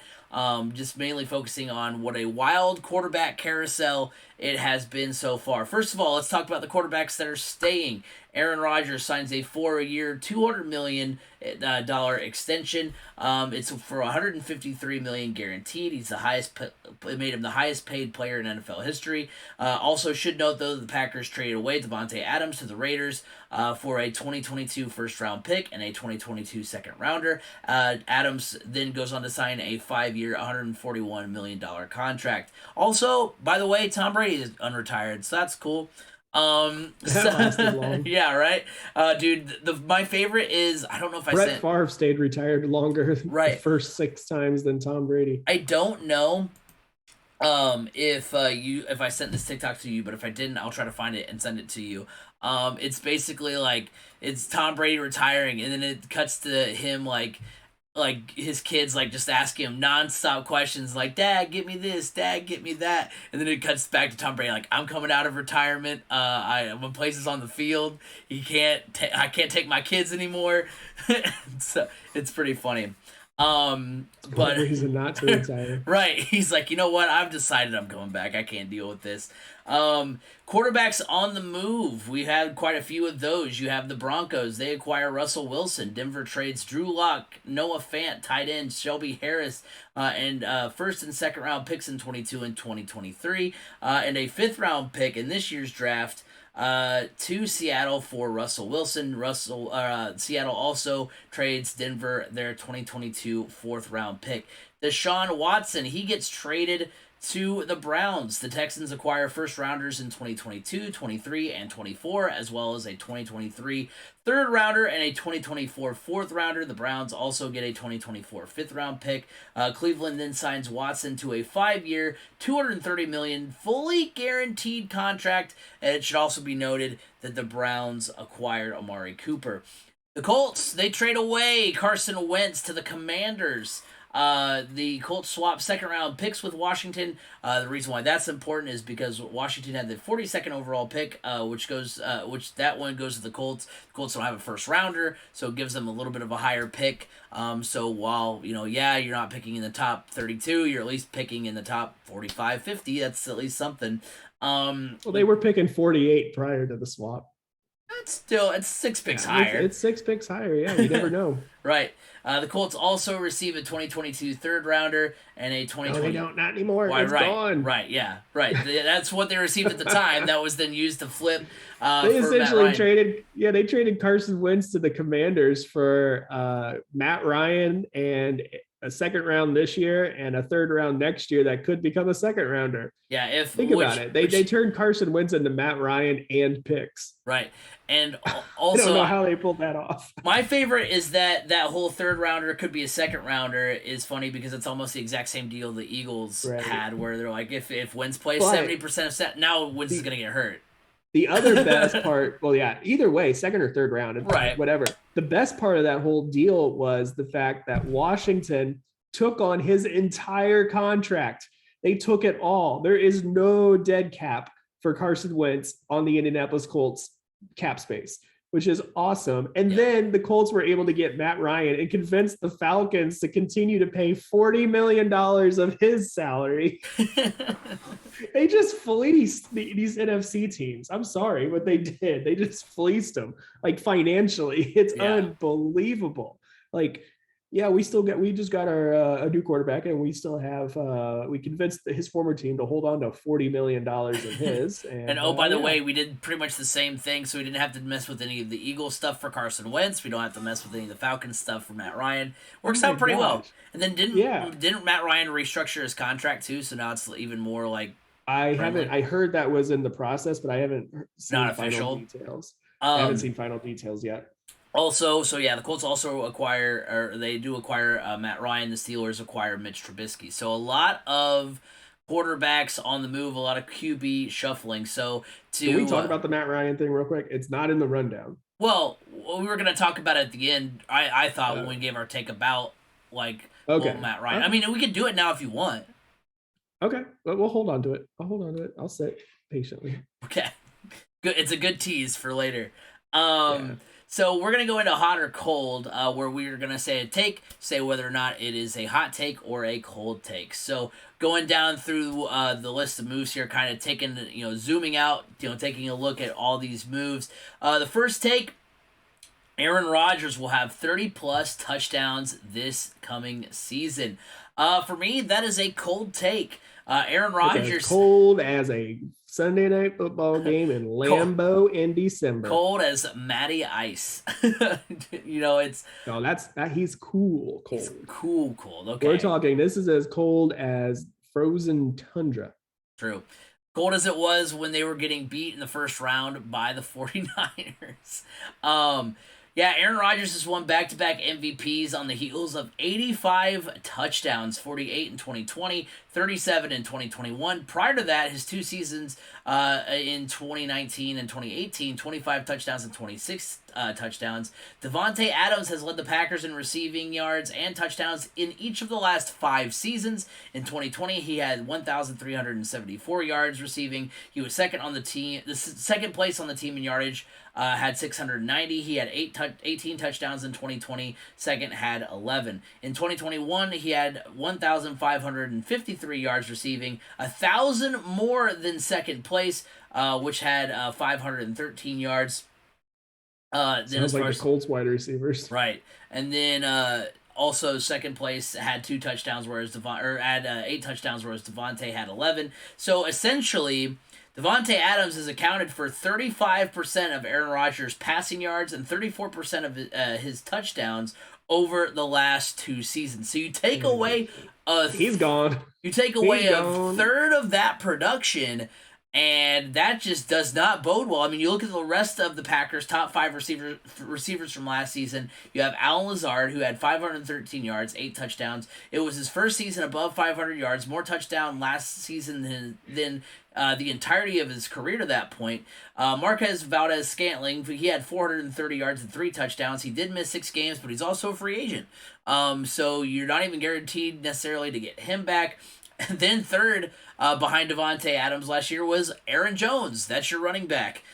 just mainly focusing on what a wild quarterback carousel it has been so far. First of all, let's talk about the quarterbacks that are staying. Aaron Rodgers signs a 4-year, $200 million extension. It's for $153 million guaranteed. He's the highest. It made him the highest paid player in NFL history. Also, should note though the Packers traded away Devontae Adams to the Raiders for a 2022 first round pick and a 2022 second rounder. Adams then goes on to sign a 5-year, $141 million contract. Also, by the way, Tom Brady is unretired, so that's cool. That lasted long. Yeah, right. Dude, my favorite is, I don't know if Brett Favre stayed retired longer the first 6 times than Tom Brady. I don't know if I sent this TikTok to you, but if I didn't, I'll try to find it and send it to you. It's basically like it's Tom Brady retiring, and then it cuts to him like his kids like just asking him nonstop questions like, "Dad, get me this. Dad, get me that." And then it cuts back to Tom Brady like, "I'm coming out of retirement. My place is on the field. I can't take my kids anymore." So it's pretty funny. But reason not to retire. Right. He's like, you know what? I've decided I'm going back. I can't deal with this. Quarterbacks on the move. We had quite a few of those. You have the Broncos. They acquire Russell Wilson. Denver trades Drew Lock, Noah Fant, tight end Shelby Harris, and first and second round picks in 22 and 2023, and a 5th round pick in this year's draft to Seattle for Russell Wilson. Seattle also trades Denver their 2022 4th round pick. Deshaun Watson, he gets traded to the Browns. The Texans acquire first rounders in 2022, 23, and 24, as well as a 2023 3rd rounder and a 2024 4th rounder. The Browns also get a 2024 5th round pick. Cleveland then signs Watson to a 5-year, $230 million fully guaranteed contract. And it should also be noted that the Browns acquired Amari Cooper. The Colts, they trade away Carson Wentz to the Commanders. The Colts swap 2nd round picks with Washington. The reason why that's important is because Washington had the 42nd overall pick, which that one goes to the Colts. The Colts don't have a 1st rounder, so it gives them a little bit of a higher pick. So while, you're not picking in the top 32, you're at least picking in the top 45, 50. That's at least something. Well, they were picking 48 prior to the swap. It's 6 picks higher. It's 6 picks higher. Yeah, you never know. Right. The Colts also receive a 2022 3rd rounder and a 2020. No, they don't. Not anymore. It's gone. Right. Yeah. Right. That's what they received at the time. That was then used to flip. They essentially traded. Yeah, they traded Carson Wentz to the Commanders for Matt Ryan and a 2nd round this year and a 3rd round next year that could become a 2nd rounder. Yeah, think about it. They turned Carson Wentz into Matt Ryan and picks. Right. And also I don't know how they pulled that off. My favorite is that whole 3rd rounder could be a 2nd rounder is funny because it's almost the exact same deal the Eagles had where they're like if Wentz plays 70% of set, now Wentz is going to get hurt. The other best part, well, yeah, either way, 2nd or 3rd round, right? Whatever. The best part of that whole deal was the fact that Washington took on his entire contract. They took it all. There is no dead cap for Carson Wentz on the Indianapolis Colts cap space, which is awesome. And then the Colts were able to get Matt Ryan and convince the Falcons to continue to pay $40 million of his salary. They just fleeced these NFC teams. I'm sorry what they did. They just fleeced them like financially. It's unbelievable. Like, yeah, we just got our a new quarterback, and we still have we convinced his former team to hold on to $40 million of his. And by the way, we did pretty much the same thing, so we didn't have to mess with any of the Eagles stuff for Carson Wentz. We don't have to mess with any of the Falcons stuff for Matt Ryan. Works out pretty well. And then didn't Matt Ryan restructure his contract too? So now it's even more like friendly. I heard that was in the process, but I haven't seen official details. I haven't seen final details yet. Also, the Colts also acquire Matt Ryan. The Steelers acquire Mitch Trubisky. So a lot of quarterbacks on the move, a lot of QB shuffling. So can we talk about the Matt Ryan thing real quick? It's not in the rundown. Well, we were going to talk about it at the end. I thought when we gave our take about Matt Ryan. I mean, we can do it now if you want. Okay, but we'll hold on to it. I'll sit patiently. Okay, good. It's a good tease for later. Yeah. So we're gonna go into hot or cold, where we're gonna say whether or not it is a hot take or a cold take. So going down through the list of moves here, kind of taking, zooming out, taking a look at all these moves. The first take: Aaron Rodgers will have 30 plus touchdowns this coming season. For me, that is a cold take. Aaron It's as Rodgers, cold as a Sunday night football game in cold, Lambeau in December. cold as Matty Ice. It's No, that he's cool. Cold. He's cold. Okay, We're talking. This is as cold as frozen tundra. true. Cold as it was when they were getting beat in the first round by the 49ers. Yeah, Aaron Rodgers has won back-to-back MVPs on the heels of 85 touchdowns, 48 in 2020, 37 in 2021. Prior to that, his 2 seasons in 2019 and 2018, 25 touchdowns and 26 touchdowns. Davante Adams has led the Packers in receiving yards and touchdowns in each of the last 5 seasons. In 2020, he had 1,374 yards receiving. He was second place on the team in yardage. Had 690. He had 18 touchdowns in 2020. Second had 11. In 2021, he had 1,553 yards receiving, 1,000 more than second place, which had 513 yards. Sounds like the Colts wide receivers, right? And then also second place had 2 touchdowns, whereas had 8 touchdowns, whereas Davante had 11. So essentially, Davante Adams has accounted for 35% of Aaron Rodgers' passing yards and 34% of his touchdowns over the last 2 seasons. So you take away he's gone. You take away a third of that production, and that just does not bode well. I mean, you look at the rest of the Packers' top 5 receivers from last season. You have Allen Lazard, who had 513 yards, 8 touchdowns. It was his first season above 500 yards, more touchdown last season than the entirety of his career to that point. Marquez Valdez-Scantling, he had 430 yards and 3 touchdowns. He did miss 6 games, but he's also a free agent. So you're not even guaranteed necessarily to get him back. And then third, behind Davante Adams last year, was Aaron Jones. That's your running back.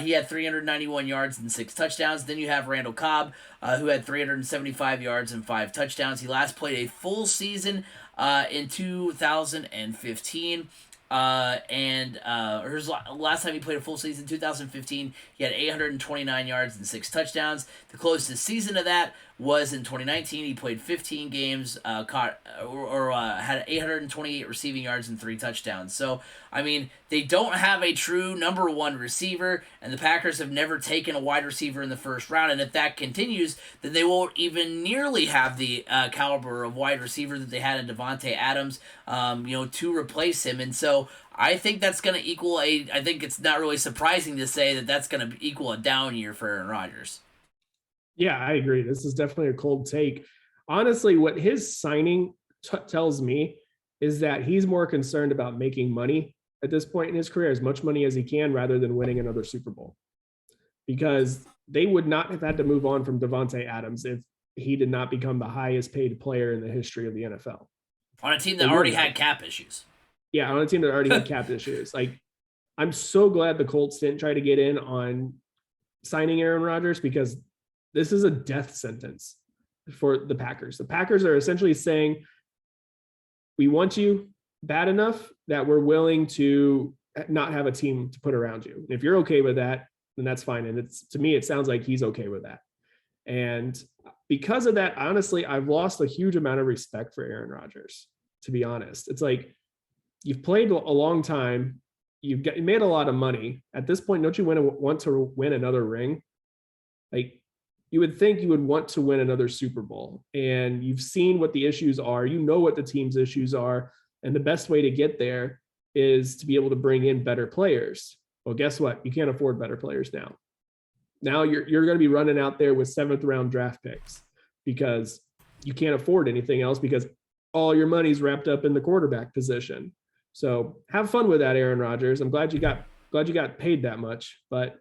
He had 391 yards and 6 touchdowns. Then you have Randall Cobb, who had 375 yards and 5 touchdowns. He last played a full season in 2015. His last time he played a full season, 2015, he had 829 yards and 6 touchdowns. The closest season to that was in 2019. He played 15 games, had 828 receiving yards and 3 touchdowns. So, I mean, they don't have a true number 1 receiver, and the Packers have never taken a wide receiver in the first round. And if that continues, then they won't even nearly have the caliber of wide receiver that they had in Davante Adams, to replace him. And so I think that's going to equal I think it's not really surprising to say that that's going to equal a down year for Aaron Rodgers. Yeah, I agree. This is definitely a cold take. Honestly, what his signing tells me is that he's more concerned about making money at this point in his career, as much money as he can, rather than winning another Super Bowl. Because they would not have had to move on from Davante Adams if he did not become the highest paid player in the history of the NFL. On a team that already had cap issues. Yeah, on a team that already had cap issues. Like, I'm so glad the Colts didn't try to get in on signing Aaron Rodgers, because this is a death sentence for the Packers. The Packers are essentially saying, we want you bad enough that we're willing to not have a team to put around you. If you're okay with that, then that's fine. And to me, it sounds like he's okay with that. And because of that, honestly, I've lost a huge amount of respect for Aaron Rodgers, to be honest. It's like, you've played a long time. You made a lot of money. At this point, don't you want to win another ring? Like, you would think you would want to win another Super Bowl, and you've seen what the issues are. You know what the team's issues are, and the best way to get there is to be able to bring in better players. Well, guess what? You can't afford better players now. Now you're going to be running out there with 7th round draft picks because you can't afford anything else, because all your money's wrapped up in the quarterback position. So have fun with that, Aaron Rodgers. I'm glad you got paid that much, but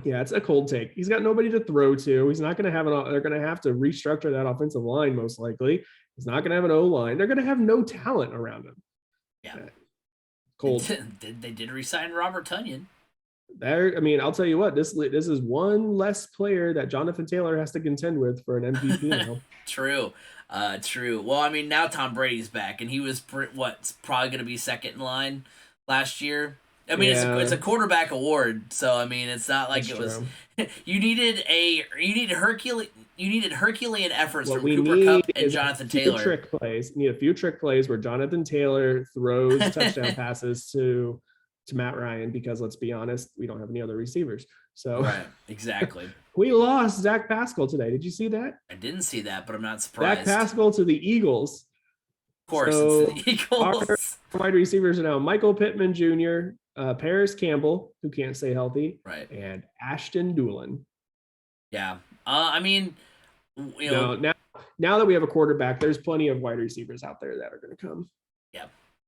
yeah, it's a cold take. He's got nobody to throw to. He's not going to have they're going to have to restructure that offensive line, most likely. He's not going to have an O-line. They're going to have no talent around him. Yeah. Cold. They did re-sign Robert Tonyan. There, I mean, I'll tell you what, this is one less player that Jonathan Taylor has to contend with for an MVP now. True. True. Well, I mean, now Tom Brady's back, and he was probably going to be second in line last year. I mean, it's Yeah, a quarterback award, so I mean, it's not like that's it was. true. You needed Herculean efforts What from we Cooper need Cup and is a Jonathan few Taylor. trick plays. We need a few trick plays where Jonathan Taylor throws touchdown passes to Matt Ryan, because let's be honest, we don't have any other receivers. So Right. Exactly. we lost Zach Pascal today. Did you see that? I didn't see that, but I'm not Zach surprised. Of Pascal to the Eagles. course, it's So the our Eagles. wide receivers are now Michael Pittman Jr., Paris Campbell, who can't stay healthy, Right. and Ashton Doolin. Yeah. I mean, you know, No, now that we have a quarterback, there's plenty of wide receivers out there that are going to come. yeah.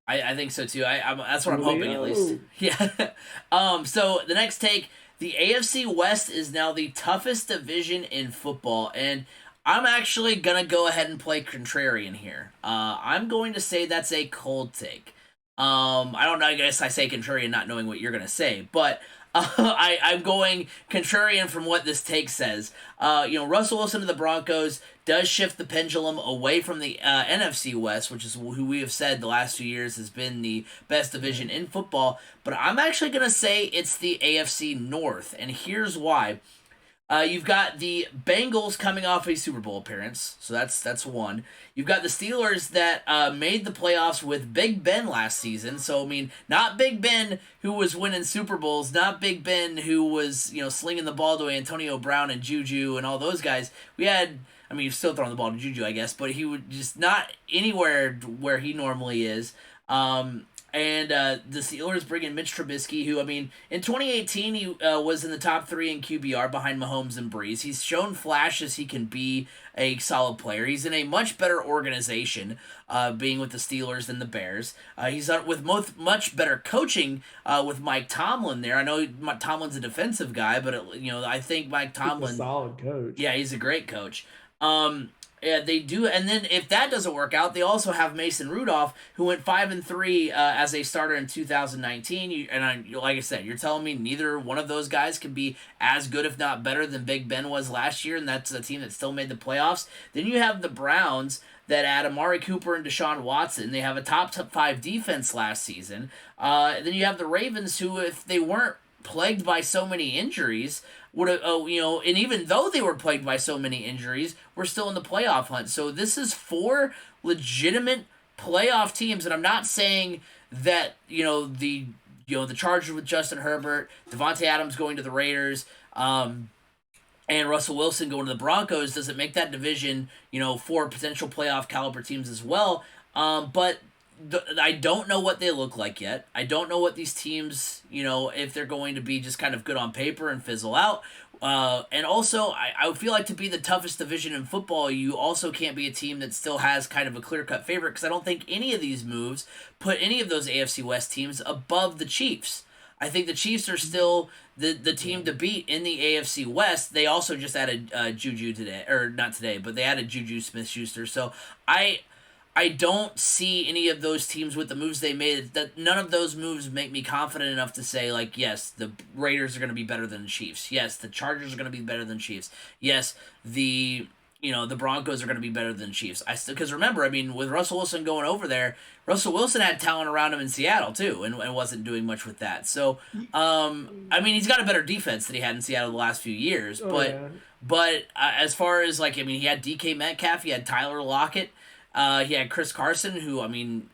I think so too. That's what I'm hoping at Julio. least. Yeah. So the next take, the AFC West is now the toughest division in football, and I'm actually gonna go ahead and play contrarian here. I'm going to say that's a cold take. I don't know. I guess I say contrarian, not knowing what you're gonna say, but I'm going contrarian from what this take says. Russell Wilson to the Broncos does shift the pendulum away from the NFC West, which is who we have said the last few years has been the best division in football. But I'm actually going to say it's the AFC North, and here's why. You've got the Bengals coming off a Super Bowl appearance, so that's one. You've got the Steelers that made the playoffs with Big Ben last season. So I mean, not Big Ben who was winning Super Bowls, not Big Ben who was slinging the ball to Antonio Brown and Juju and all those guys. We had, I mean, he's still throwing the ball to Juju, I guess, but he would just not anywhere where he normally is. And the Steelers bring in Mitch Trubisky, who, I mean, in 2018, he was in the top 3 in QBR behind Mahomes and Breeze. He's shown flashes he can be a solid player. He's in a much better organization, being with the Steelers than the Bears. He's with much better coaching with Mike Tomlin there. I know Tomlin's a defensive guy, but, I think Mike Tomlin... He's a solid coach. Yeah, he's a great coach. Yeah, they do, and then if that doesn't work out, they also have Mason Rudolph, who went 5-3 as a starter in 2019. Like I said, you're telling me neither one of those guys can be as good, if not better, than Big Ben was last year, and that's a team that still made the playoffs. Then you have the Browns that add Amari Cooper and Deshaun Watson. They have a top 5 defense last season. Then you have the Ravens, who, if they weren't plagued by so many injuries, would have, and even though they were plagued by so many injuries, we're still in the playoff hunt. So this is 4 legitimate playoff teams, and I'm not saying that the Chargers with Justin Herbert, Devontae Adams going to the Raiders, and Russell Wilson going to the Broncos doesn't make that division 4 potential playoff caliber teams as well. But I don't know what they look like yet. I don't know what these teams, if they're going to be just kind of good on paper and fizzle out. And also, I feel like to be the toughest division in football, you also can't be a team that still has kind of a clear-cut favorite, because I don't think any of these moves put any of those AFC West teams above the Chiefs. I think the Chiefs are still the team to beat in the AFC West. They also just added Juju today, or not today, but they added Juju Smith-Schuster. So I don't see any of those teams with the moves they made. That none of those moves make me confident enough to say, like, yes, the Raiders are going to be better than the Chiefs. Yes, the Chargers are going to be better than the Chiefs. Yes, the Broncos are going to be better than the Chiefs. Because remember, I mean, with Russell Wilson going over there, Russell Wilson had talent around him in Seattle too, and wasn't doing much with that. So, I mean, he's got a better defense than he had in Seattle the last few years. But as far as he had DK Metcalf, he had Tyler Lockett. He had Chris Carson, who, I mean,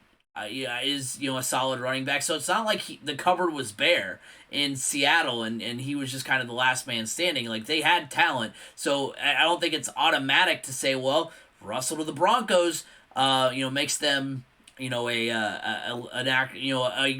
is, a solid running back. So it's not like the cupboard was bare in Seattle and he was just kind of the last man standing. Like, they had talent. So I don't think it's automatic to say, well, Russell to the Broncos, makes them, a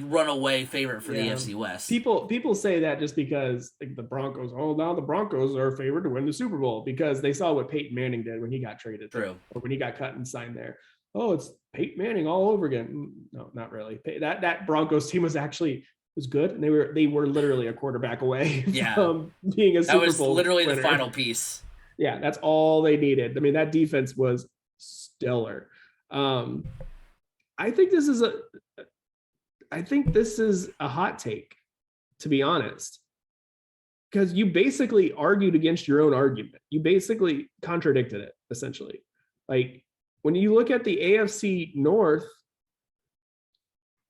runaway favorite for the AFC West. People say that just because the Broncos, now the Broncos are favored to win the Super Bowl because they saw what Peyton Manning did when he got traded. True. Or when he got cut and signed there. Oh, it's Peyton Manning all over again. No, not really. That Broncos team was good, and they were literally a quarterback away from being a Super Bowl. That was literally winner. The final piece. Yeah, that's all they needed. I mean, that defense was stellar. I think this is a hot take, to be honest. because you basically argued against your own argument. You basically contradicted it, essentially. Like, when you look at the AFC North,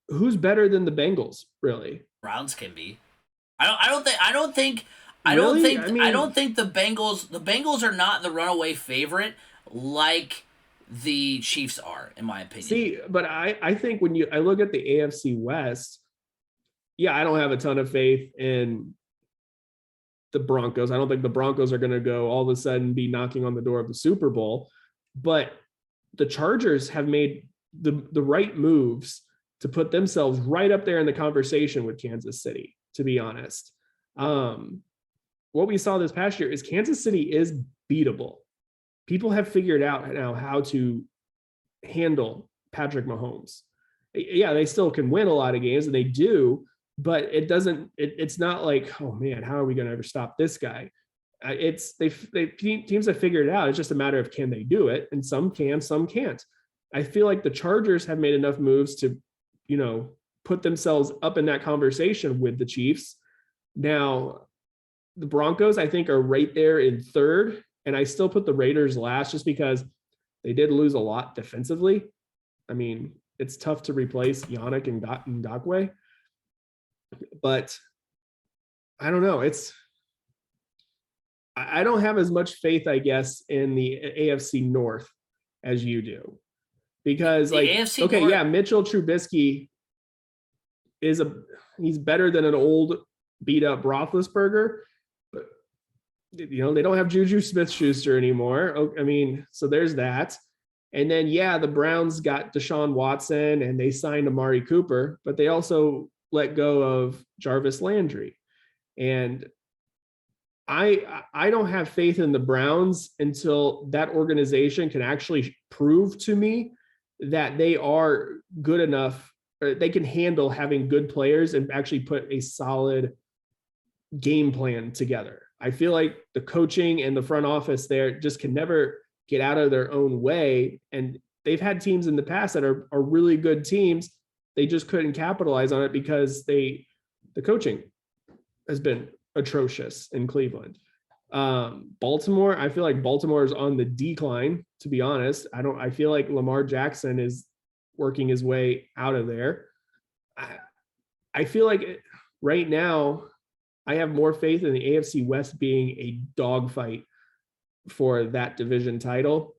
who's better than the Bengals, really? Browns can be. I don't think Really? I I mean, don't think the Bengals are not the runaway favorite like the Chiefs are, in my opinion. see, but I think when I look at the AFC West, yeah, I don't have a ton of faith in the Broncos. I don't think the Broncos are going to go all of a sudden be knocking on the door of the Super Bowl, but the Chargers have made the right moves to put themselves right up there in the conversation with Kansas City, to be honest. What we saw this past year is Kansas City is beatable. People have figured out now how to handle Patrick Mahomes. Yeah, they still can win a lot of games, and they do, but it's not like, oh man, how are we going to ever stop this guy? Teams have figured it out. It's just a matter of, can they do it? And some can, some can't. I feel like the Chargers have made enough moves to, put themselves up in that conversation with the Chiefs. Now, the Broncos, I think, are right there in third, and I still put the Raiders last just because they did lose a lot defensively. I mean, it's tough to replace Yannick and Ngakoue, but I don't know. I don't have as much faith, I guess, in the AFC North as you do, because yeah, Mitchell Trubisky he's better than an old beat up Roethlisberger, but they don't have Juju Smith-Schuster anymore. I mean, so there's that. And then, yeah, the Browns got Deshaun Watson and they signed Amari Cooper, but they also let go of Jarvis Landry. And I don't have faith in the Browns until that organization can actually prove to me that they are good enough, or they can handle having good players and actually put a solid game plan together. I feel like the coaching and the front office there just can never get out of their own way. And they've had teams in the past that are really good teams. They just couldn't capitalize on it because the coaching has been atrocious in Cleveland. Baltimore, I feel like Baltimore is on the decline, to be honest. I feel like Lamar Jackson is working his way out of there. I feel like right now I have more faith in the AFC West being a dogfight for that division title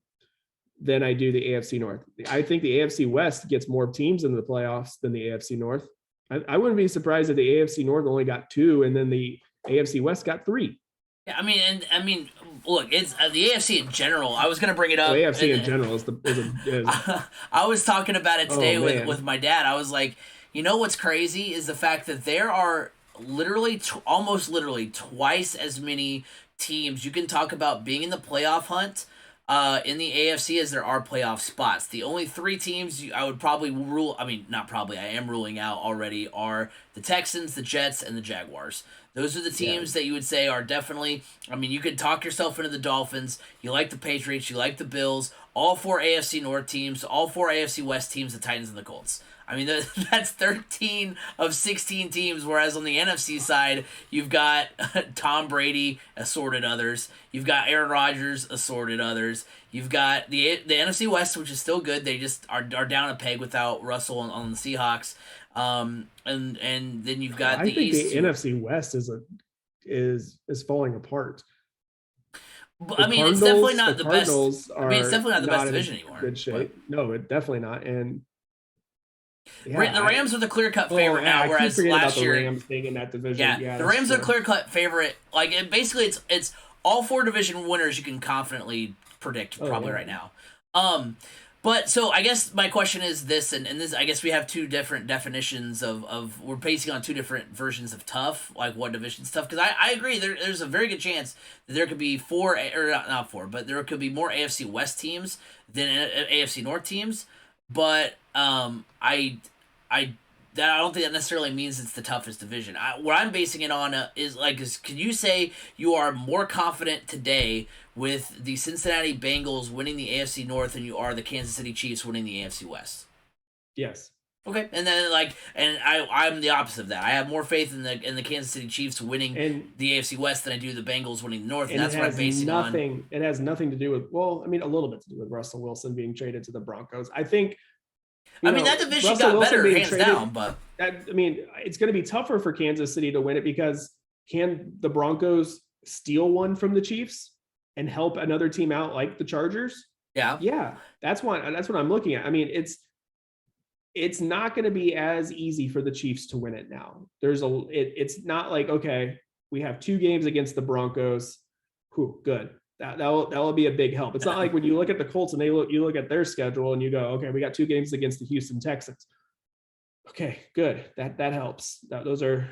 than I do the AFC North. I think the AFC West gets more teams in the playoffs than the AFC North. I wouldn't be surprised if the AFC North only got 2 and then the AFC West got 3. Yeah, I mean, look, it's the AFC in general. I was going to bring it up. The AFC in general is I was talking about it today with my dad. I was like, what's crazy is the fact that there are almost literally twice as many teams you can talk about being in the playoff hunt in the AFC as there are playoff spots. The only 3 teams I would probably I am ruling out already are the Texans, the Jets, and the Jaguars. Those are the teams that you would say are definitely, you could talk yourself into the Dolphins. You like the Patriots, you like the Bills, all 4 AFC North teams, all 4 AFC West teams, the Titans and the Colts. That's 13 of 16 teams, whereas on the NFC side, you've got Tom Brady, assorted others. You've got Aaron Rodgers, assorted others. You've got the NFC West, which is still good. They just are down a peg without Russell on the Seahawks. And then you've got the East. The NFC West is falling apart. It's definitely not the best. It's definitely not the best division anymore. Good shape. No, it definitely not. And the Rams are the clear-cut favorite now, whereas last year, the Rams being in that division. Yeah, the Rams are the clear-cut favorite. Basically, it's all 4 division winners you can confidently predict right now. But so I guess my question is this, and this, I guess we have 2 different definitions of we're basing on 2 different versions of tough, like what division's tough. Because I agree, there's a very good chance that there could be 4, or not 4, but there could be more AFC West teams than AFC North teams. But I don't think that necessarily means it's the toughest division. What I'm basing it on is can you say you are more confident today with the Cincinnati Bengals winning the AFC North than you are the Kansas City Chiefs winning the AFC West? Yes. Okay, and then I'm the opposite of that. I have more faith in the Kansas City Chiefs winning And the AFC West than I do the Bengals winning the North, and and that's what I'm basing on. it has nothing to do with, well, I mean, a little bit to do with Russell Wilson being traded to the Broncos. I think, I mean, that division Russell got Wilson better being hands traded, down, but I mean, it's going to be tougher for Kansas City to win it, because can the Broncos steal one from the Chiefs and help another team out like the Chargers? yeah, Yeah, that's what I'm looking at. I mean, it's not going to be as easy for the Chiefs to win it now. It's not like, okay, we have 2 games against the Broncos. Whew, good. That will be a big help. It's not like when you look at the Colts and you look at their schedule and you go, okay, we got 2 games against the Houston Texans. Okay, good. That helps. Those are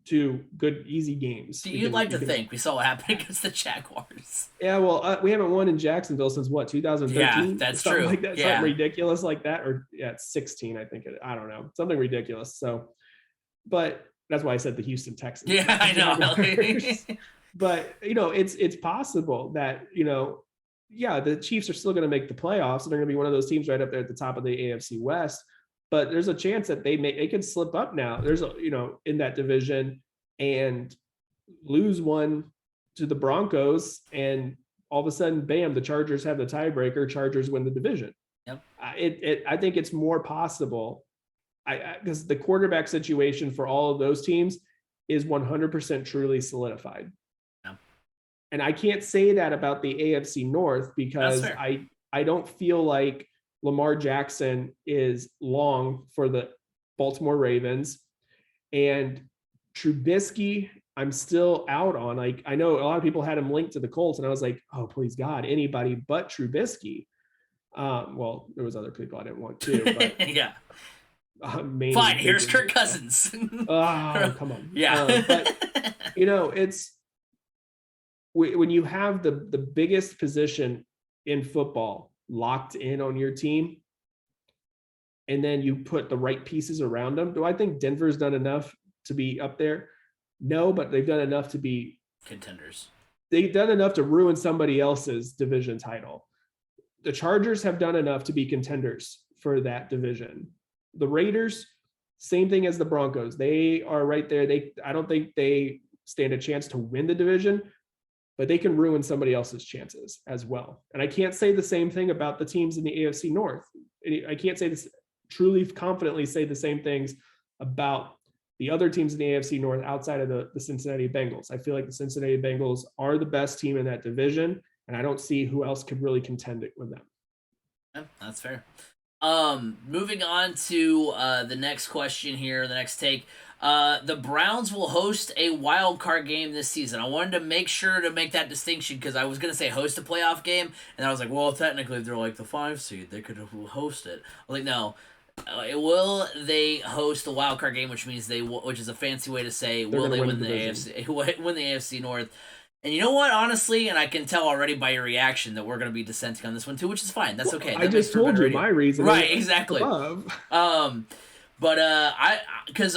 2 good, easy games. so you'd like to think we saw what happened against the Jaguars. Yeah, well, we haven't won in Jacksonville since what, 2013? Yeah, that's something true. like that, Yeah. something ridiculous like that, or yeah, it's 16, I think. I don't know, something ridiculous. So, but that's why I said the Houston Texans. Yeah, I know. But it's possible that yeah, the Chiefs are still going to make the playoffs, and they're going to be one of those teams right up there at the top of the AFC West. But there's a chance that they could slip up now. There's in that division and lose one to the Broncos, and all of a sudden, bam, the Chargers have the tiebreaker. Chargers win the division. Yep. I think it's more possible, because the quarterback situation for all of those teams is 100% truly solidified. Yeah. And I can't say that about the AFC North, because I don't feel like Lamar Jackson is long for the Baltimore Ravens, and Trubisky, I'm still out on. Like, I know a lot of people had him linked to the Colts, and I was like, oh, please God, anybody but Trubisky. Well, there was other people I didn't want to, but yeah. Fine, here's Kirk Cousins. Oh, come on. Yeah. But it's when you have the biggest position in football locked in on your team, and then you put the right pieces around them. Do I think Denver's done enough to be up there? No, but they've done enough to be contenders. They've done enough to ruin somebody else's division title. The Chargers have done enough to be contenders for that division. The Raiders, same thing as the Broncos. They are right there. I don't think they stand a chance to win the division, but they can ruin somebody else's chances as well. And I can't say the same thing about the teams in the AFC North. I can't say this truly confidently say the same things about the other teams in the AFC North outside of the Cincinnati Bengals. I feel like the Cincinnati Bengals are the best team in that division, and I don't see who else could really contend it with them. Yeah, that's fair. Moving on to the next question here, the next take. The Browns will host a wild card game this season. I wanted to make sure to make that distinction, because I was going to say host a playoff game, and I was like, well, technically they're like the 5 seed. They could host it. I was like, no. Will they host a wild card game, which means which is a fancy way to say, will they win the AFC North? And you know what, honestly, and I can tell already by your reaction that we're going to be dissenting on this one too, which is fine. That's okay. I just told you my reason. Right, exactly. Because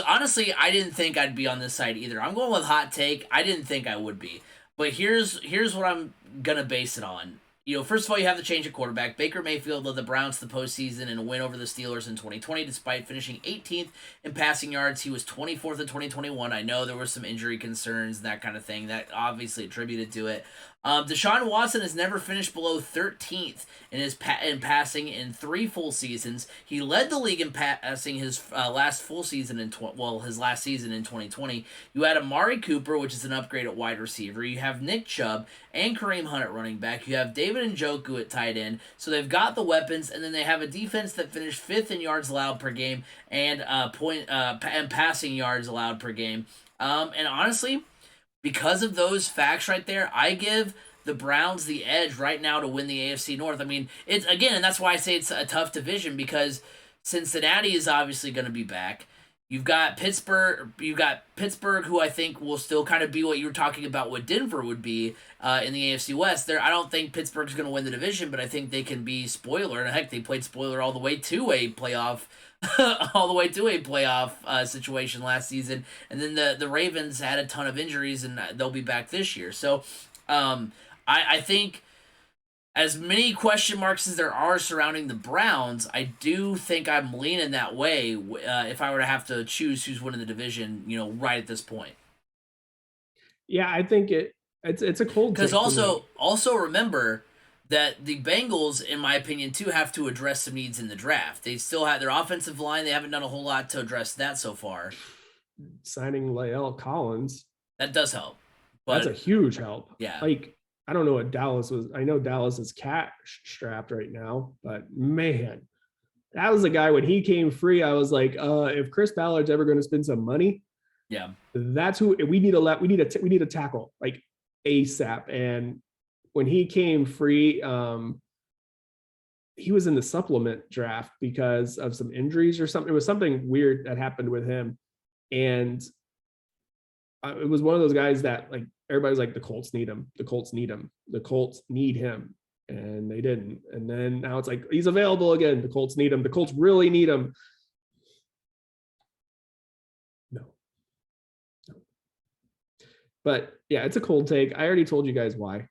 honestly, I didn't think I'd be on this side either. I'm going with hot take. I didn't think I would be. But here's what I'm going to base it on. First of all, you have the change of quarterback. Baker Mayfield led the Browns to the postseason and a win over the Steelers in 2020, despite finishing 18th in passing yards. He was 24th in 2021. I know there were some injury concerns and that kind of thing that obviously attributed to it. Deshaun Watson has never finished below 13th in passing in 3 full seasons. He led the league in passing his last season in 2020. You had Amari Cooper, which is an upgrade at wide receiver. You have Nick Chubb and Kareem Hunt at running back. You have David Njoku at tight end. So they've got the weapons, and then they have a defense that finished 5th in yards allowed per game and and passing yards allowed per game. And honestly, because of those facts right there, I give the Browns the edge right now to win the AFC North. I mean, it's again, and that's why I say it's a tough division, because Cincinnati is obviously going to be back. You've got Pittsburgh, who I think will still kind of be what you were talking about what Denver would be in the AFC West. I don't think Pittsburgh's going to win the division, but I think they can be spoiler. And heck, they played spoiler all the way to a playoff situation last season. And then the Ravens had a ton of injuries, and they'll be back this year. So I think as many question marks as there are surrounding the Browns, I do think I'm leaning that way if I were to have to choose who's winning the division, right at this point. Yeah, I think it's a cold Because take for me. also remember that the Bengals, in my opinion, too, have to address some needs in the draft. They still have their offensive line. They haven't done a whole lot to address that so far. Signing Lael Collins, That does help, that's a but huge help. yeah, Like, I don't know what Dallas was. I know Dallas is cash strapped right now, but man, that was a guy when he came free. I was like, if Chris Ballard's ever going to spend some money, yeah. that's who we need. We need a tackle like ASAP. And when he came free, he was in the supplement draft because of some injuries or something. It was something weird that happened with him, and it was one of those guys that like everybody's like, the Colts need him. The Colts need him. The Colts need him. And they didn't. And then now it's like, he's available again. The Colts need him. The Colts really need him. No. But yeah, it's a cold take. I already told you guys why.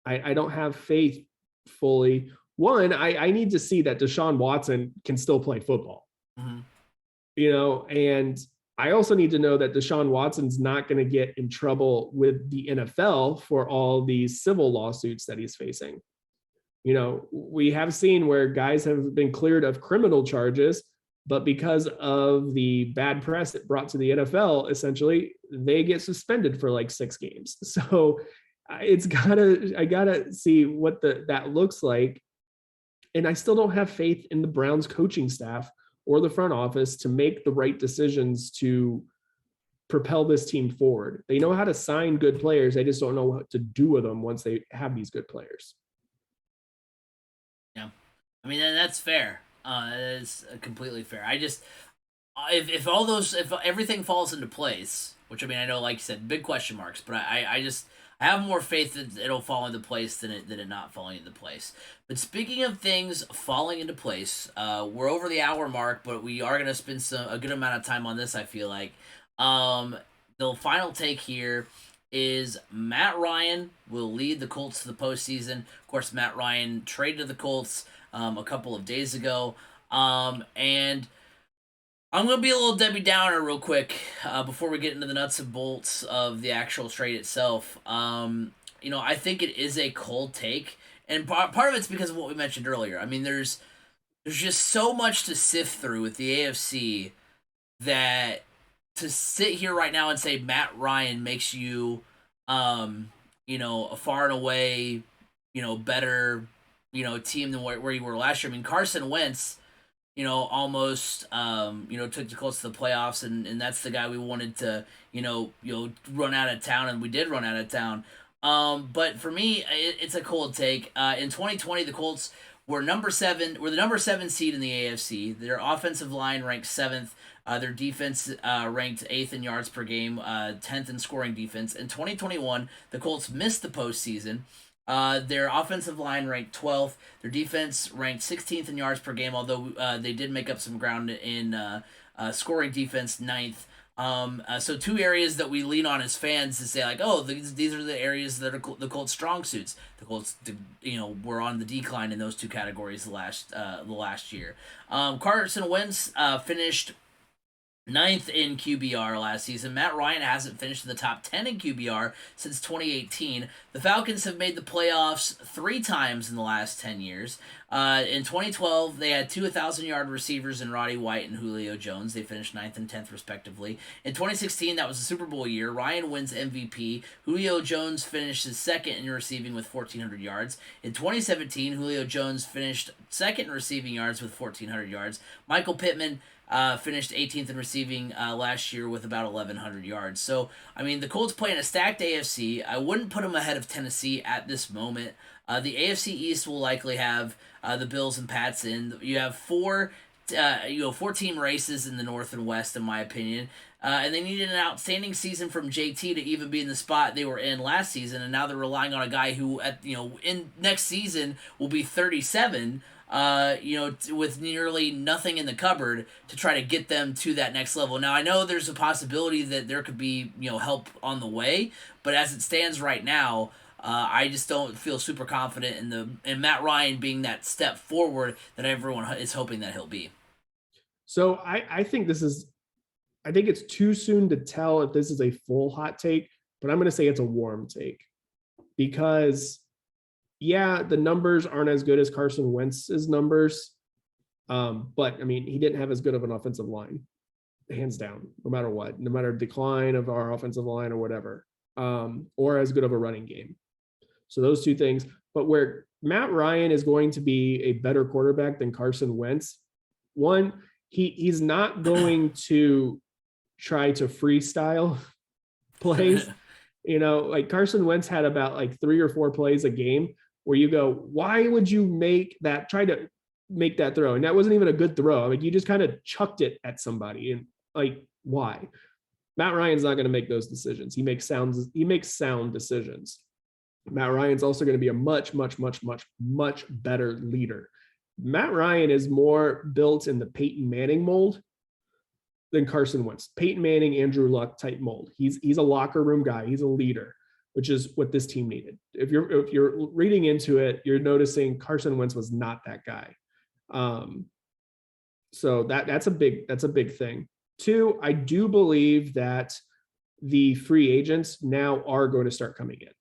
I don't have faith fully. One, I need to see that Deshaun Watson can still play football. Mm-hmm. And I also need to know that Deshaun Watson's not going to get in trouble with the NFL for all these civil lawsuits that he's facing. We have seen where guys have been cleared of criminal charges, but because of the bad press it brought to the NFL, essentially, they get suspended for like 6 games. So I gotta see what that looks like. And I still don't have faith in the Browns coaching staff or the front office to make the right decisions to propel this team forward. They know how to sign good players. They just don't know what to do with them once they have these good players. Yeah, I mean that's fair. That is completely fair. I just if everything falls into place, which I mean I know like you said big question marks, but I have more faith that it'll fall into place than it not falling into place. But speaking of things falling into place, we're over the hour mark, but we are gonna spend a good amount of time on this. I feel like the final take here is Matt Ryan will lead the Colts to the postseason. Of course, Matt Ryan traded to the Colts a couple of days ago, and I'm going to be a little Debbie Downer real quick before we get into the nuts and bolts of the actual trade itself. I think it is a cold take, and part of it's because of what we mentioned earlier. I mean, there's just so much to sift through with the AFC that to sit here right now and say Matt Ryan makes you, a far and away, better, team than where you were last year. I mean, Carson Wentz almost took the Colts to the playoffs, and that's the guy we wanted to run out of town, and we did run out of town. But for me, it's a cold take. In 2020, the Colts were the number 7 seed in the AFC. Their offensive line ranked 7th. Their defense ranked 8th in yards per game, 10th in scoring defense. In 2021, the Colts missed the postseason. Their offensive line ranked 12th. Their defense ranked 16th in yards per game, although they did make up some ground in scoring defense, 9th. So 2 areas that we lean on as fans to say like, oh, these are the areas that are the Colts' strong suits. The Colts, were on the decline in those 2 categories the last year. Carson Wentz finished 9th in QBR last season. Matt Ryan hasn't finished in the top 10 in QBR since 2018. The Falcons have made the playoffs 3 times in the last 10 years. In 2012, they had 2 1,000-yard receivers in Roddy White and Julio Jones. They finished 9th and 10th, respectively. In 2016, that was a Super Bowl year. Ryan wins MVP. Julio Jones finishes 2nd in receiving with 1,400 yards. In 2017, Julio Jones finished 2nd in receiving yards with 1,400 yards. Michael Pittman finished 18th in receiving last year with about 1,100 yards. So, I mean, the Colts play in a stacked AFC. I wouldn't put them ahead of Tennessee at this moment. The AFC East will likely have the Bills and Pats in. You have 4 team races in the North and West, in my opinion. And they needed an outstanding season from JT to even be in the spot they were in last season, and now they're relying on a guy who, in next season will be 37. With nearly nothing in the cupboard to try to get them to that next level. Now, I know there's a possibility that there could be, help on the way, but as it stands right now, I just don't feel super confident in Matt Ryan being that step forward that everyone is hoping that he'll be. So I think I think it's too soon to tell if this is a full hot take, but I'm going to say it's a warm take because, yeah, the numbers aren't as good as Carson Wentz's numbers. But I mean, he didn't have as good of an offensive line, hands down, no matter what, no matter decline of our offensive line or whatever, or as good of a running game. So those two things. But where Matt Ryan is going to be a better quarterback than Carson Wentz, one, he's not going to try to freestyle plays. Like Carson Wentz had about like 3 or 4 plays a game where you go, why would you try to make that throw? And that wasn't even a good throw. Like you just kind of chucked it at somebody. And like, why? Matt Ryan's not going to make those decisions. He makes sound decisions. Matt Ryan's also going to be a much, much, much, much, much better leader. Matt Ryan is more built in the Peyton Manning mold than Carson Wentz. Peyton Manning, Andrew Luck type mold. He's a locker room guy. He's a leader, which is what this team needed. If you're reading into it, you're noticing Carson Wentz was not that guy. So that's a big thing. 2, I do believe that the free agents now are going to start coming in,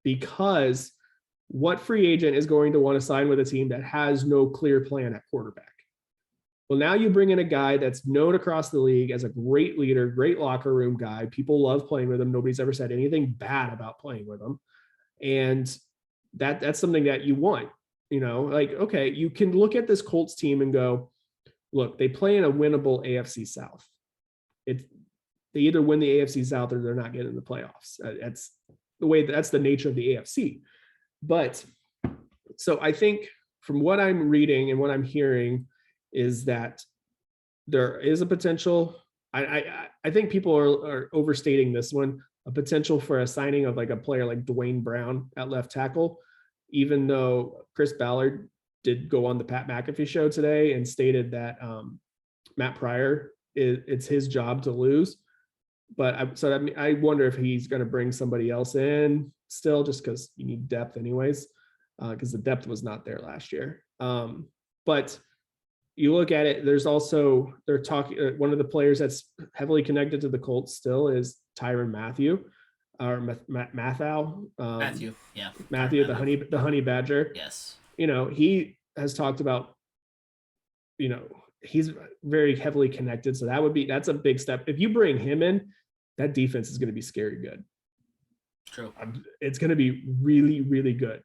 because what free agent is going to want to sign with a team that has no clear plan at quarterback? Well, now you bring in a guy that's known across the league as a great leader, great locker room guy. People love playing with him. Nobody's ever said anything bad about playing with him. And that's something that you want, like, okay, you can look at this Colts team and go, look, they play in a winnable AFC South. They either win the AFC South or they're not getting the playoffs. That's the nature of the AFC. But so I think from what I'm reading and what I'm hearing is that there is a potential. I think people are overstating this one, a potential for a signing of like a player like Dwayne Brown at left tackle, even though Chris Ballard did go on the Pat McAfee show today and stated that Matt Pryor, it's his job to lose. But I wonder if he's going to bring somebody else in still, just because you need depth anyways, because the depth was not there last year. But you look at it, there's also, they're talking, one of the players that's heavily connected to the Colts still is Tyrann Mathieu, or Matthew, yeah. Matthew, the honey badger. Yes. He has talked about, he's very heavily connected. So that's a big step. If you bring him in, that defense is going to be scary good. True. It's going to be really, really good.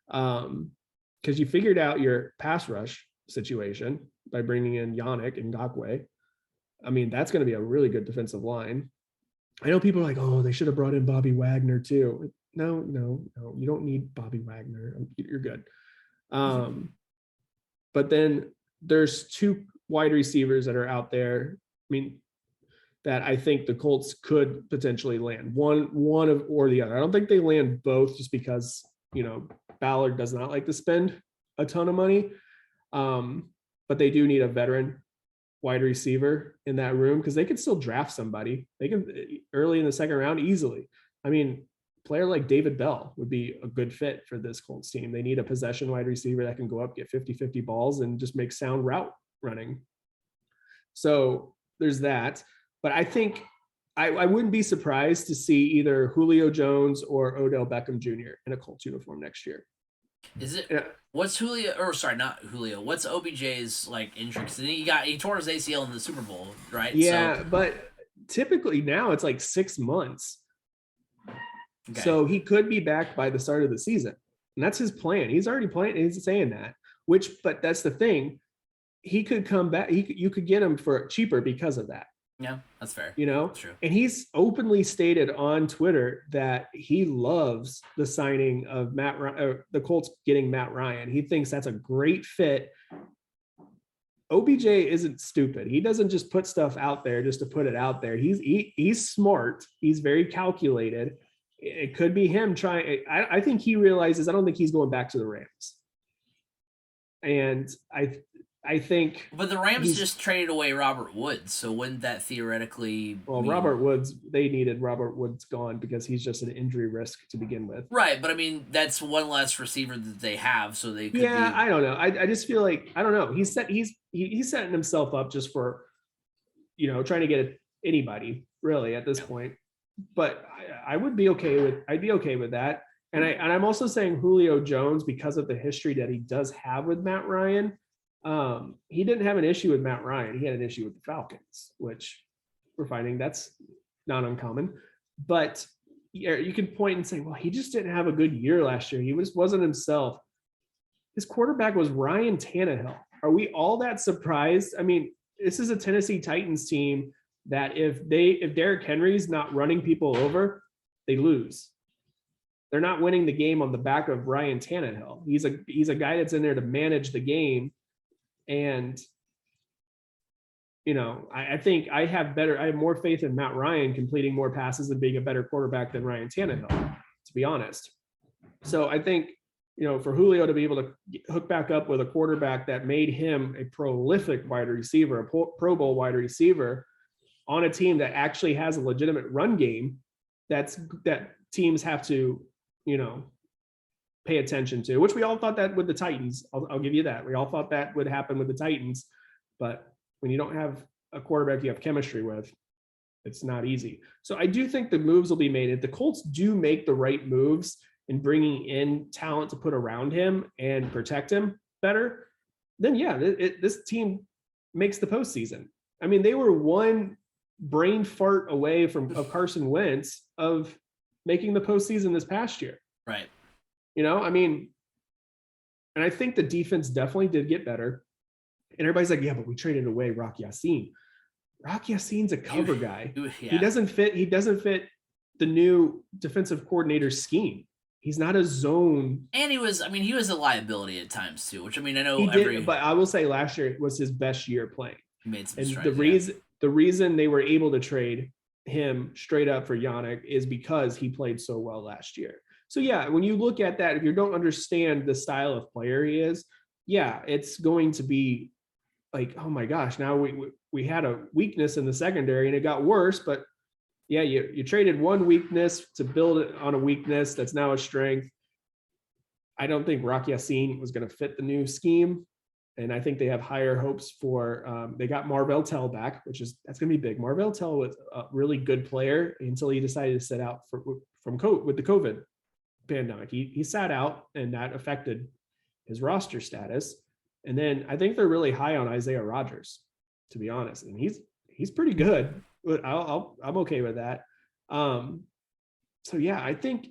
Because you figured out your pass rush situation by bringing in Yannick and Ngakoue. I mean, that's going to be a really good defensive line. I know people are like, oh, they should have brought in Bobby Wagner too. No, you don't need Bobby Wagner. You're good. But then there's 2 wide receivers that are out there. I mean, that I think the Colts could potentially land one of or the other. I don't think they land both just because, Ballard does not like to spend a ton of money. But they do need a veteran wide receiver in that room, because they can still draft somebody. They can early in the second round easily. I mean, a player like David Bell would be a good fit for this Colts team. They need a possession wide receiver that can go up, get 50-50 balls, and just make sound route running. So there's that. But I think I wouldn't be surprised to see either Julio Jones or Odell Beckham Jr. in a Colts uniform next year. Is it? Yeah. What's Julio? Or sorry, not Julio. What's OBJ's like injury? He tore his ACL in the Super Bowl, right? Yeah, but typically now it's like 6 months. Okay. So he could be back by the start of the season, and that's his plan. He's already playing. He's saying that. But that's the thing. He could come back. You could get him for cheaper because of that. Yeah, that's fair. That's true. And he's openly stated on Twitter that he loves the signing of the Colts getting Matt Ryan. He thinks that's a great fit. OBJ isn't stupid. He doesn't just put stuff out there just to put it out there. He's smart. He's very calculated. It could be him trying. I think he realizes, I don't think he's going back to the Rams. And I think. But the Rams just traded away Robert Woods, so wouldn't that theoretically Well, Robert Woods, they needed Robert Woods gone because he's just an injury risk to begin with. Right, but I mean, that's one less receiver that they have, so they could I don't know. I just feel like, I don't know. He's setting himself up just for, trying to get anybody really at this point. But I would be okay with, I'd be okay with that. And I'm also saying Julio Jones, because of the history that he does have with Matt Ryan. He didn't have an issue with Matt Ryan. He had an issue with the Falcons, which we're finding that's not uncommon. But you can point and say, well, he just didn't have a good year last year. He wasn't himself. His quarterback was Ryan Tannehill. Are we all that surprised? I mean, this is a Tennessee Titans team that if Derrick Henry's not running people over, they lose. They're not winning the game on the back of Ryan Tannehill. He's a guy that's in there to manage the game. And, I think I have more faith in Matt Ryan completing more passes and being a better quarterback than Ryan Tannehill, to be honest. So I think, for Julio to be able to hook back up with a quarterback that made him a prolific wide receiver, a Pro Bowl wide receiver on a team that actually has a legitimate run game, that teams have to, pay attention to, which we all thought that with the Titans. I'll give you that. We all thought that would happen with the Titans, but when you don't have a quarterback you have chemistry with, it's not easy. So I do think the moves will be made. If the Colts do make the right moves in bringing in talent to put around him and protect him better, then this team makes the postseason. I mean, they were one brain fart away of Carson Wentz of making the postseason this past year. Right. I mean, and I think the defense definitely did get better. And everybody's like, yeah, but we traded away Rock Ya-Sin. Rock Ya-Sin's a cover guy. Yeah. He doesn't fit the new defensive coordinator's scheme. He's not a zone. And he was a liability at times too, which I know he did, but I will say last year was his best year playing. He made some and strides, the reason they were able to trade him straight up for Yannick is because he played so well last year. So when you look at that, if you don't understand the style of player he is, it's going to be like, oh my gosh, now we had a weakness in the secondary and it got worse, but you traded one weakness to build it on a weakness that's now a strength. I don't think Rock Ya-Sin was going to fit the new scheme. And I think they have higher hopes for, they got Marvell Tell back, that's going to be big. Marvell Tell was a really good player until he decided to sit out with the COVID pandemic. He sat out and that affected his roster status. And then I think they're really high on Isaiah Rodgers, to be honest. And he's pretty good. I'm okay with that. I think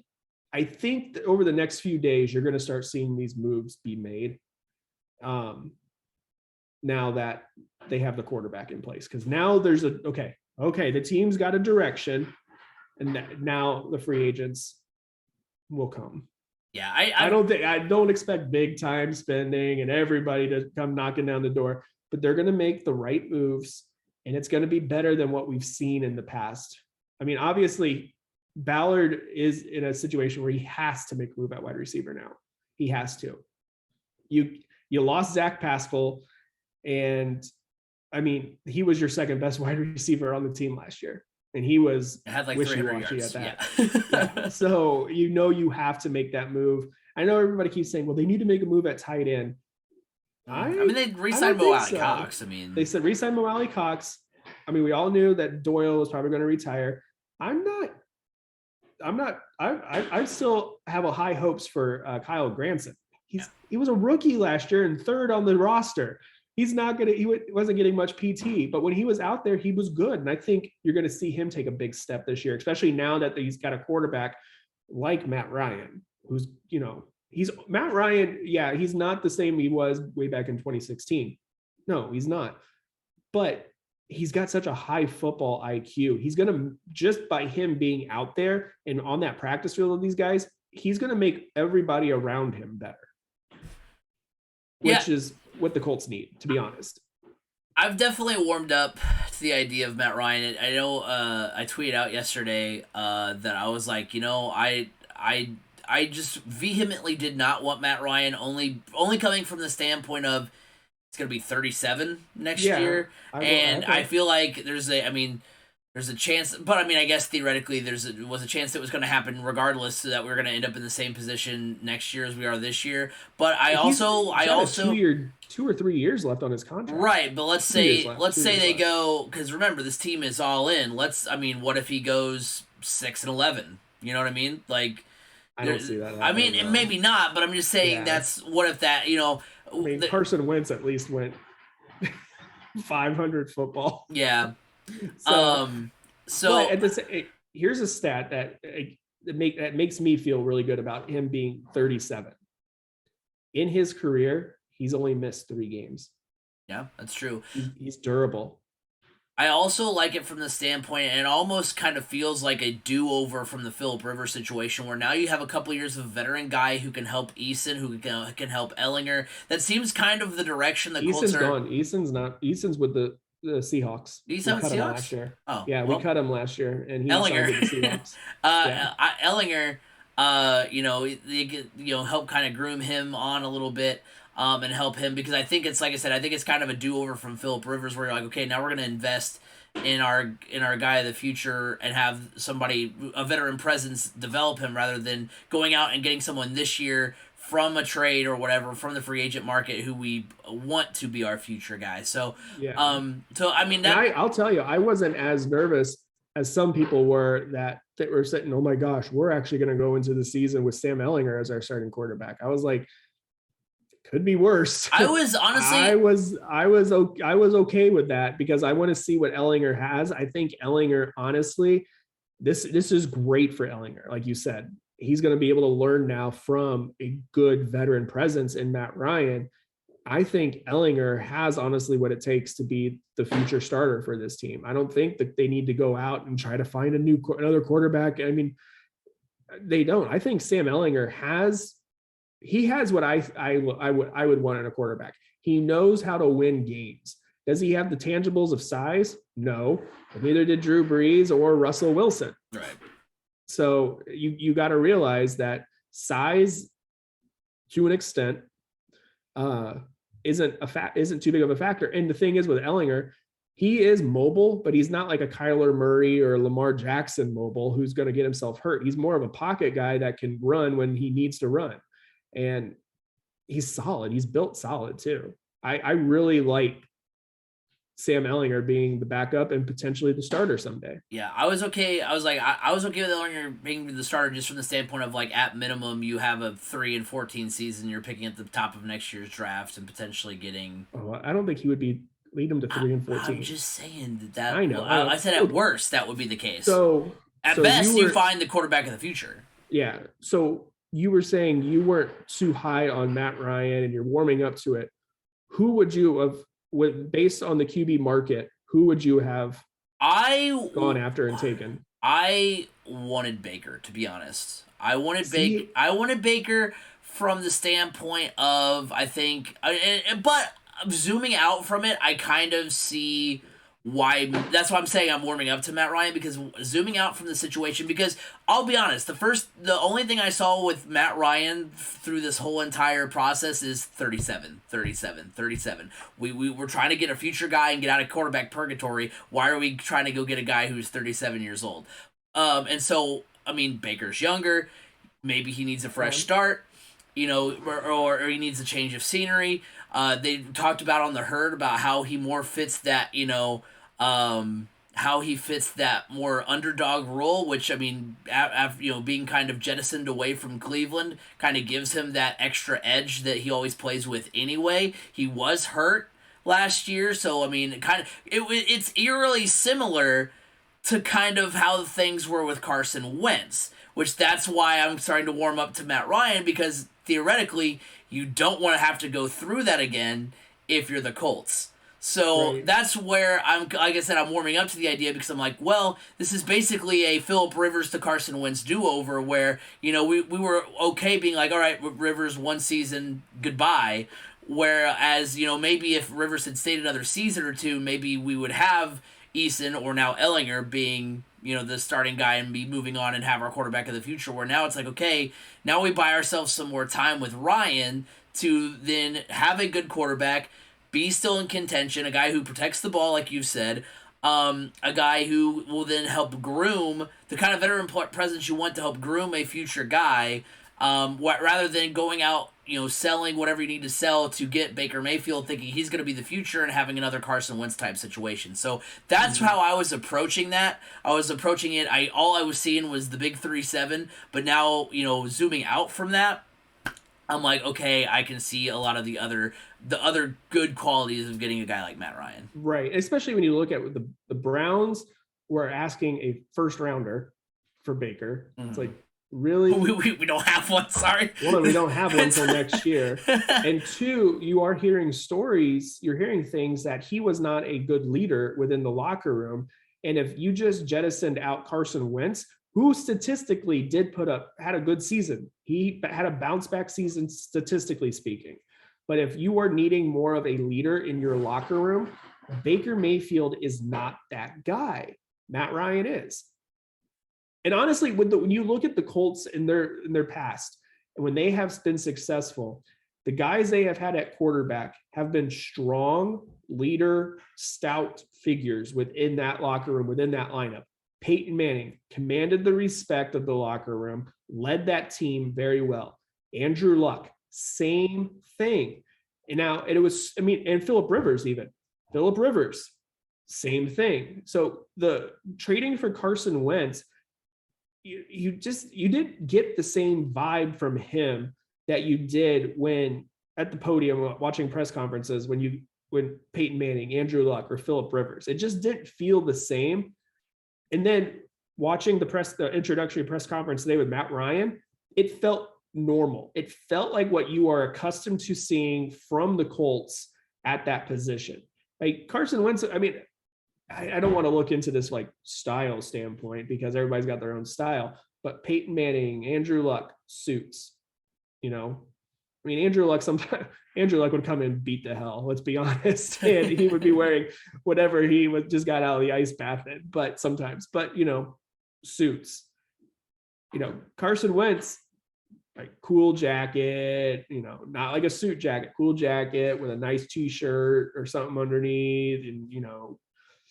that over the next few days, you're going to start seeing these moves be made. Now that they have the quarterback in place, because now there's the team's got a direction, and now the free agents will come. Yeah, I don't expect big time spending and everybody to come knocking down the door, but they're going to make the right moves, and it's going to be better than what we've seen in the past. I mean, obviously, Ballard is in a situation where he has to make a move at wide receiver now. He has to. You lost Zach Pascal, and I mean, he was your second best wide receiver on the team last year, and he had like wishy-washy at that. So you have to make that move. I know everybody keeps saying, well, they need to make a move at tight end. They re-signed Mo Alley Cox. They said re-sign Mo Alley Cox. I mean, we all knew that Doyle was probably going to retire. I still have a high hopes for Kyle Granson. He was a rookie last year and third on the roster. He wasn't getting much PT, but when he was out there, he was good. And I think you're going to see him take a big step this year, especially now that he's got a quarterback like Matt Ryan, who's, he's Matt Ryan. Yeah, he's not the same he was way back in 2016. No, he's not. But he's got such a high football IQ. He's going to, just by him being out there and on that practice field with these guys, he's going to make everybody around him better. Which is what the Colts need, to be honest. I've definitely warmed up to the idea of Matt Ryan. I know I tweeted out yesterday that I was like, I just vehemently did not want Matt Ryan, only coming from the standpoint of it's going to be 37 next Yeah, year. And okay. I feel like there's a chance, but I mean, I guess theoretically was a chance that was going to happen regardless, so that we are going to end up in the same position next year as we are this year. But He's got a 2 or 3 years left on his contract. right. But let's 2 years say left. 2 years they left. go, because remember this team is all in. I mean, what if he goes 6-11? You know what I mean? Like, I don't see that I happening. mean, maybe not, but I'm just saying Yeah. that's what if that I mean, Carson Wentz at least went 500 football. yeah. So, but So at this, here's a stat that makes me feel really good about him being 37. In his career, he's only missed 3 games. yeah, that's true. He's durable. I also like it from the standpoint, and it almost kind of feels like a do-over from the Philip Rivers situation, where now you have a couple years of a veteran guy who can help Eason, who can help Ellinger. That seems kind of the direction the Colts Eason's are. gone. Eason's with the Seahawks. Eason with cut him Seahawks last year. Oh, Yeah, well, we cut him last year, and he Ellinger. signed with the Seahawks. Yeah. Ellinger, they get, help kind of groom him on a little bit, and help him, because I think it's, like I said, I think it's kind of a do-over from Philip Rivers, where you're like, okay, now we're going to invest in our guy of the future and have somebody, a veteran presence, develop him, rather than going out and getting someone this year from a trade or whatever, from the free agent market, who we want to be our future guy. So, Yeah. so I mean, I'll tell you, I wasn't as nervous as some people were that were saying, "Oh my gosh, we're actually going to go into the season with Sam Ellinger as our starting quarterback." I was like, could be worse. I was honestly, I was okay with that, because I want to see what Ellinger has. I think Ellinger, honestly, this is great for Ellinger. Like you said, he's going to be able to learn now from a good veteran presence in Matt Ryan. I think Ellinger has honestly what it takes to be the future starter for this team. I don't think that they need to go out and try to find another quarterback. I mean, they don't. I think Sam Ellinger has what I would want in a quarterback. He knows how to win games. Does he have the tangibles of size? No, but neither did Drew Brees or Russell Wilson. right. So you got to realize that size, to an extent, isn't too big of a factor. And the thing is, with Ellinger, he is mobile, but he's not like a Kyler Murray or Lamar Jackson mobile who's going to get himself hurt. He's more of a pocket guy that can run when he needs to run. And he's solid. He's built solid too. I really like Sam Ellinger being the backup and potentially the starter someday. Yeah, I was okay. I was okay with Ellinger being the starter, just from the standpoint of, like, at minimum, you have a 3-14 season. You're picking at the top of next year's draft and potentially getting. Oh, I don't think he would lead them to 3-14. I'm just saying that. I know. I said at worst that would be the case. So at best, you find the quarterback of the future. Yeah. So you were saying you weren't too high on Matt Ryan and you're warming up to it. Who would you have, based on the QB market, who would you have gone after and taken? I wanted Baker, to be honest. I wanted Baker from the standpoint of, I think, but zooming out from it, I kind of see why. That's why I'm saying I'm warming up to Matt Ryan, because zooming out from the situation, because I'll be honest, the only thing I saw with Matt Ryan through this whole entire process is 37. We're trying to get a future guy and get out of quarterback purgatory. Why are we trying to go get a guy who's 37 years old? And so, I mean, Baker's younger. Maybe he needs a fresh start, or he needs a change of scenery. They talked about on the Herd about how he more fits that, how he fits that more underdog role, which, I mean, being kind of jettisoned away from Cleveland kind of gives him that extra edge that he always plays with anyway. He was hurt last year, so, I mean, it's eerily similar to kind of how things were with Carson Wentz, which that's why I'm starting to warm up to Matt Ryan, because theoretically you don't want to have to go through that again if you're the Colts. So right. That's where like I said, I'm warming up to the idea, because I'm like, well, this is basically a Philip Rivers to Carson Wentz do-over where, we were okay being like, all right, Rivers, one season, goodbye. Whereas, maybe if Rivers had stayed another season or two, maybe we would have Eason or now Ellinger being, the starting guy and be moving on and have our quarterback of the future, where now it's like, okay, now we buy ourselves some more time with Ryan to then have a good quarterback, be still in contention, a guy who protects the ball, like you said, a guy who will then help groom the kind of veteran presence you want to help groom a future guy, rather than going out, selling whatever you need to sell to get Baker Mayfield, thinking he's going to be the future and having another Carson Wentz type situation. So that's how I was approaching that. I was approaching it. All I was seeing was the big 3-7, but now, zooming out from that, I'm like, okay, I can see a lot of the other good qualities of getting a guy like Matt Ryan. Right. Especially when you look at the Browns were asking a first rounder for Baker. Mm-hmm. It's like, really? We don't have one, sorry. One, we don't have one until next year. And two, you are hearing stories, you're hearing things that he was not a good leader within the locker room. And if you just jettisoned out Carson Wentz, who statistically had a good season. He had a bounce back season, statistically speaking. But if you are needing more of a leader in your locker room, Baker Mayfield is not that guy. Matt Ryan is. And honestly, when you look at the Colts in their past, and when they have been successful, the guys they have had at quarterback have been strong, leader, stout figures within that locker room, within that lineup. Peyton Manning commanded the respect of the locker room, led that team very well. Andrew Luck, same thing. And Phillip Rivers even. Phillip Rivers, same thing. So the trading for Carson Wentz, you didn't get the same vibe from him that you did when at the podium watching press conferences when Peyton Manning, Andrew Luck, or Phillip Rivers. It just didn't feel the same. And then watching the introductory press conference today with Matt Ryan, it felt normal. It felt like what you are accustomed to seeing from the Colts at that position. Like Carson Wentz, I don't want to look into this like style standpoint because everybody's got their own style, but Peyton Manning, Andrew Luck, suits, Andrew Luck would come and beat the hell, let's be honest. And he would be wearing whatever he just got out of the ice bath in, but suits. Carson Wentz, like cool jacket, not like a suit jacket, cool jacket with a nice t-shirt or something underneath and,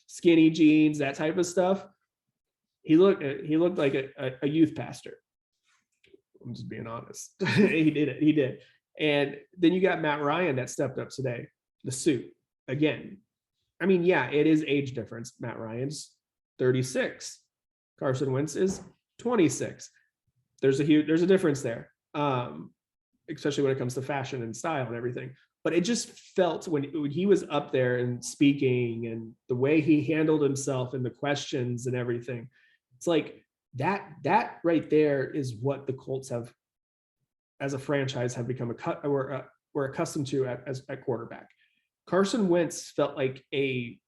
skinny jeans, that type of stuff. He looked like a youth pastor. I'm just being honest. He did. And then you got Matt Ryan that stepped up today, the suit again. It is age difference. Matt Ryan's 36. Carson Wentz is 26. There's a difference there, especially when it comes to fashion and style and everything. But it just felt when he was up there and speaking and the way he handled himself and the questions and everything, it's like that right there is what the Colts have, as a franchise, have become we're accustomed to at quarterback. Carson Wentz felt like a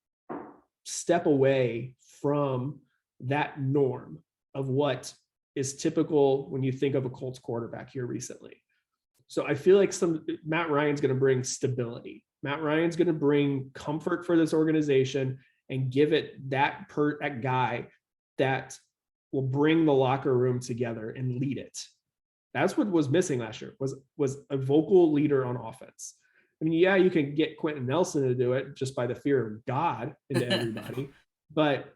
step away from that norm of what is typical when you think of a Colts quarterback here recently. So I feel like Matt Ryan's going to bring stability. Matt Ryan's going to bring comfort for this organization and give it that guy that will bring the locker room together and lead it. That's what was missing last year, was a vocal leader on offense. You can get Quentin Nelson to do it just by the fear of God into everybody, but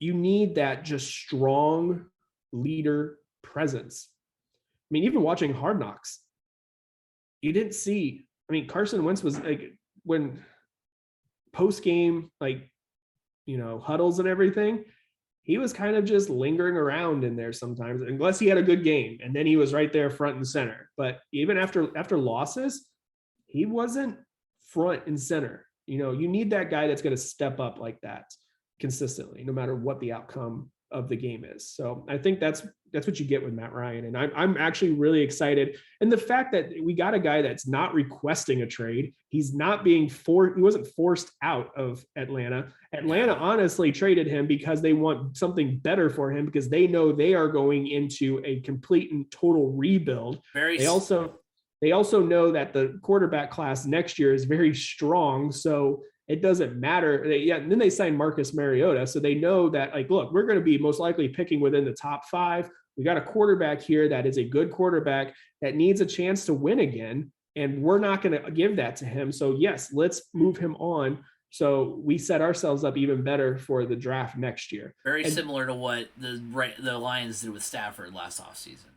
you need that just strong leader presence. Even watching Hard Knocks, you didn't see, Carson Wentz was like, when post-game, huddles and everything, he was kind of just lingering around in there sometimes, unless he had a good game. And then he was right there front and center. But even after losses, he wasn't front and center. You need that guy that's going to step up like that consistently, no matter what the outcome of the game is. So I think that's what you get with Matt Ryan. And I'm actually really excited. And the fact that we got a guy that's not requesting a trade, he's not being he wasn't forced out of Atlanta. Atlanta honestly traded him because they want something better for him, because they know they are going into a complete and total rebuild. They also know that the quarterback class next year is very strong. So it doesn't matter. And then they signed Marcus Mariota. So they know that, look, we're going to be most likely picking within the top 5. We got a quarterback here that is a good quarterback that needs a chance to win again. And we're not going to give that to him. So yes, let's move him on. So we set ourselves up even better for the draft next year. Very similar to what the Lions did with Stafford last offseason.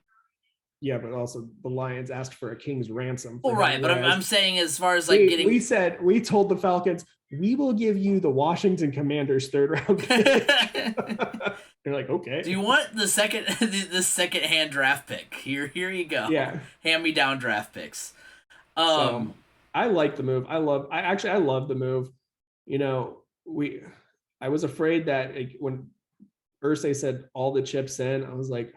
Yeah, but also the Lions asked for a king's ransom. Well, right, but I'm saying as far as like we told the Falcons, we will give you the Washington Commanders 3rd round pick. They're like, okay. Do you want the second hand draft pick? Here you go. Yeah. Hand me down draft picks. So, I like the move. I love the move. You know, I was afraid that when Irsay said all the chips in, I was like,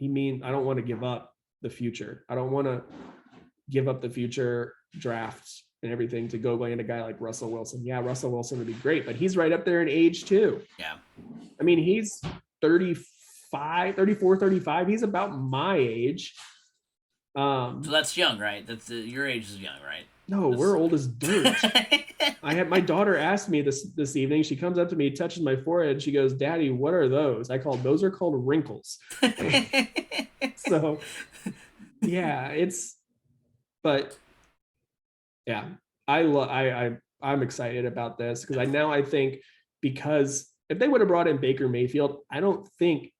I don't want to give up the future. I don't want to give up the future drafts and everything to go land a guy like Russell Wilson. Yeah, Russell Wilson would be great, but he's right up there in age too. Yeah. I mean, he's 34, 35. He's about my age. So that's young, right? Your age is young, right? No, we're old as dirt. My daughter asked me this evening. She comes up to me, touches my forehead. She goes, "Daddy, what are those?" Those are called wrinkles. So, yeah, I'm excited about this because I think because if they would have brought in Baker Mayfield, I don't think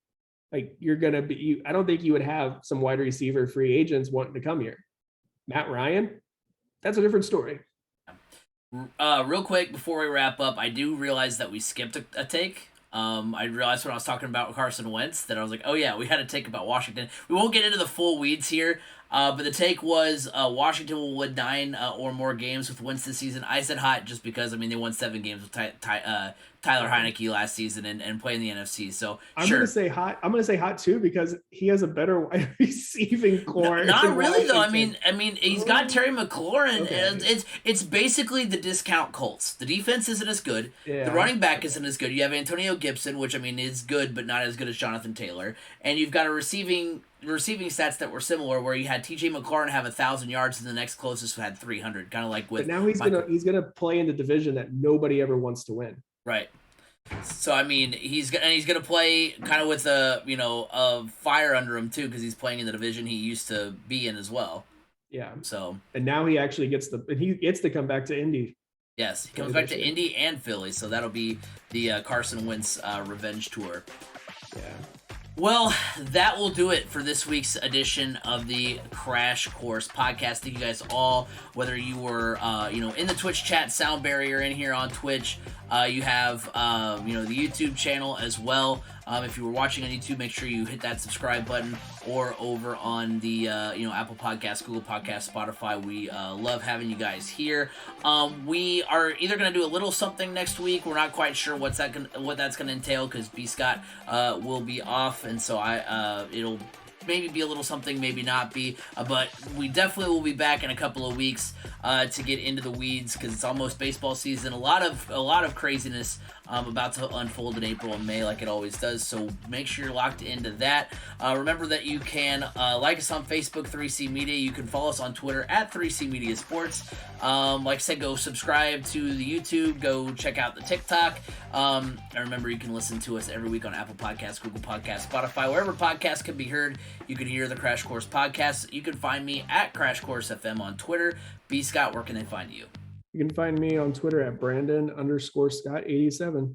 you would have some wide receiver free agents wanting to come here. Matt Ryan, that's a different story. Real quick before we wrap up, I do realize that we skipped a take. I realized when I was talking about Carson Wentz that I was like, oh yeah, we had a take about Washington. We won't get into the full weeds here, but the take was Washington will win 9 or more games with Wentz this season. I said hot just because, they won 7 games with Tyler Heineke last season and playing the NFC. So I'm going to say hot. I'm going to say hot too because he has a better wide receiving core. Not really though. I mean, he's got Terry McLaurin. Okay. And it's basically the discount Colts. The defense isn't as good. Yeah. The running back isn't as good. You have Antonio Gibson, which is good, but not as good as Jonathan Taylor. And you've got a receiving stats that were similar, where you had T.J. McLaurin have 1,000 yards, and the next closest had 300. Kind of like with. But now he's gonna play in the division that nobody ever wants to win. Right. So he's gonna play kind of with a fire under him too, because he's playing in the division he used to be in as well. Yeah. So. And now he actually gets to come back to Indy. Yes, he comes back to Indy and Philly, so that'll be the Carson Wentz revenge tour. Yeah. Well, that will do it for this week's edition of the Crash Course podcast. Thank you guys all, whether you were, in the Twitch chat, Soundberry, or in here on Twitch. You have, the YouTube channel as well. If you were watching on YouTube, make sure you hit that subscribe button, or over on the, Apple Podcasts, Google Podcasts, Spotify. We love having you guys here. We are either going to do a little something next week. We're not quite sure what that's going to entail, because B. Scott will be off, and so it'll maybe be a little something, maybe not be, but we definitely will be back in a couple of weeks to get into the weeds, because it's almost baseball season. A lot of craziness about to unfold in April and May, like it always does, so make sure you're locked into that. Remember that you can like us on Facebook, 3C Media. You can follow us on Twitter at 3C Media Sports. Like I said, go subscribe to the YouTube, go check out the TikTok, and remember you can listen to us every week on Apple Podcasts, Google Podcasts, Spotify, wherever podcasts can be heard. You can hear the Crash Course podcast. You can find me at Crash Course FM on Twitter. B. Scott, where can they find you? You can find me on Twitter at Brandon_Scott87.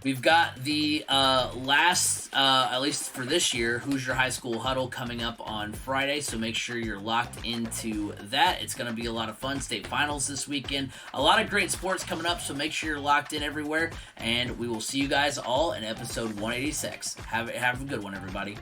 We've got the last, at least for this year, Hoosier High School Huddle coming up on Friday, so make sure you're locked into that. It's going to be a lot of fun. State finals this weekend. A lot of great sports coming up, so make sure you're locked in everywhere, and we will see you guys all in episode 186. Have a good one, everybody.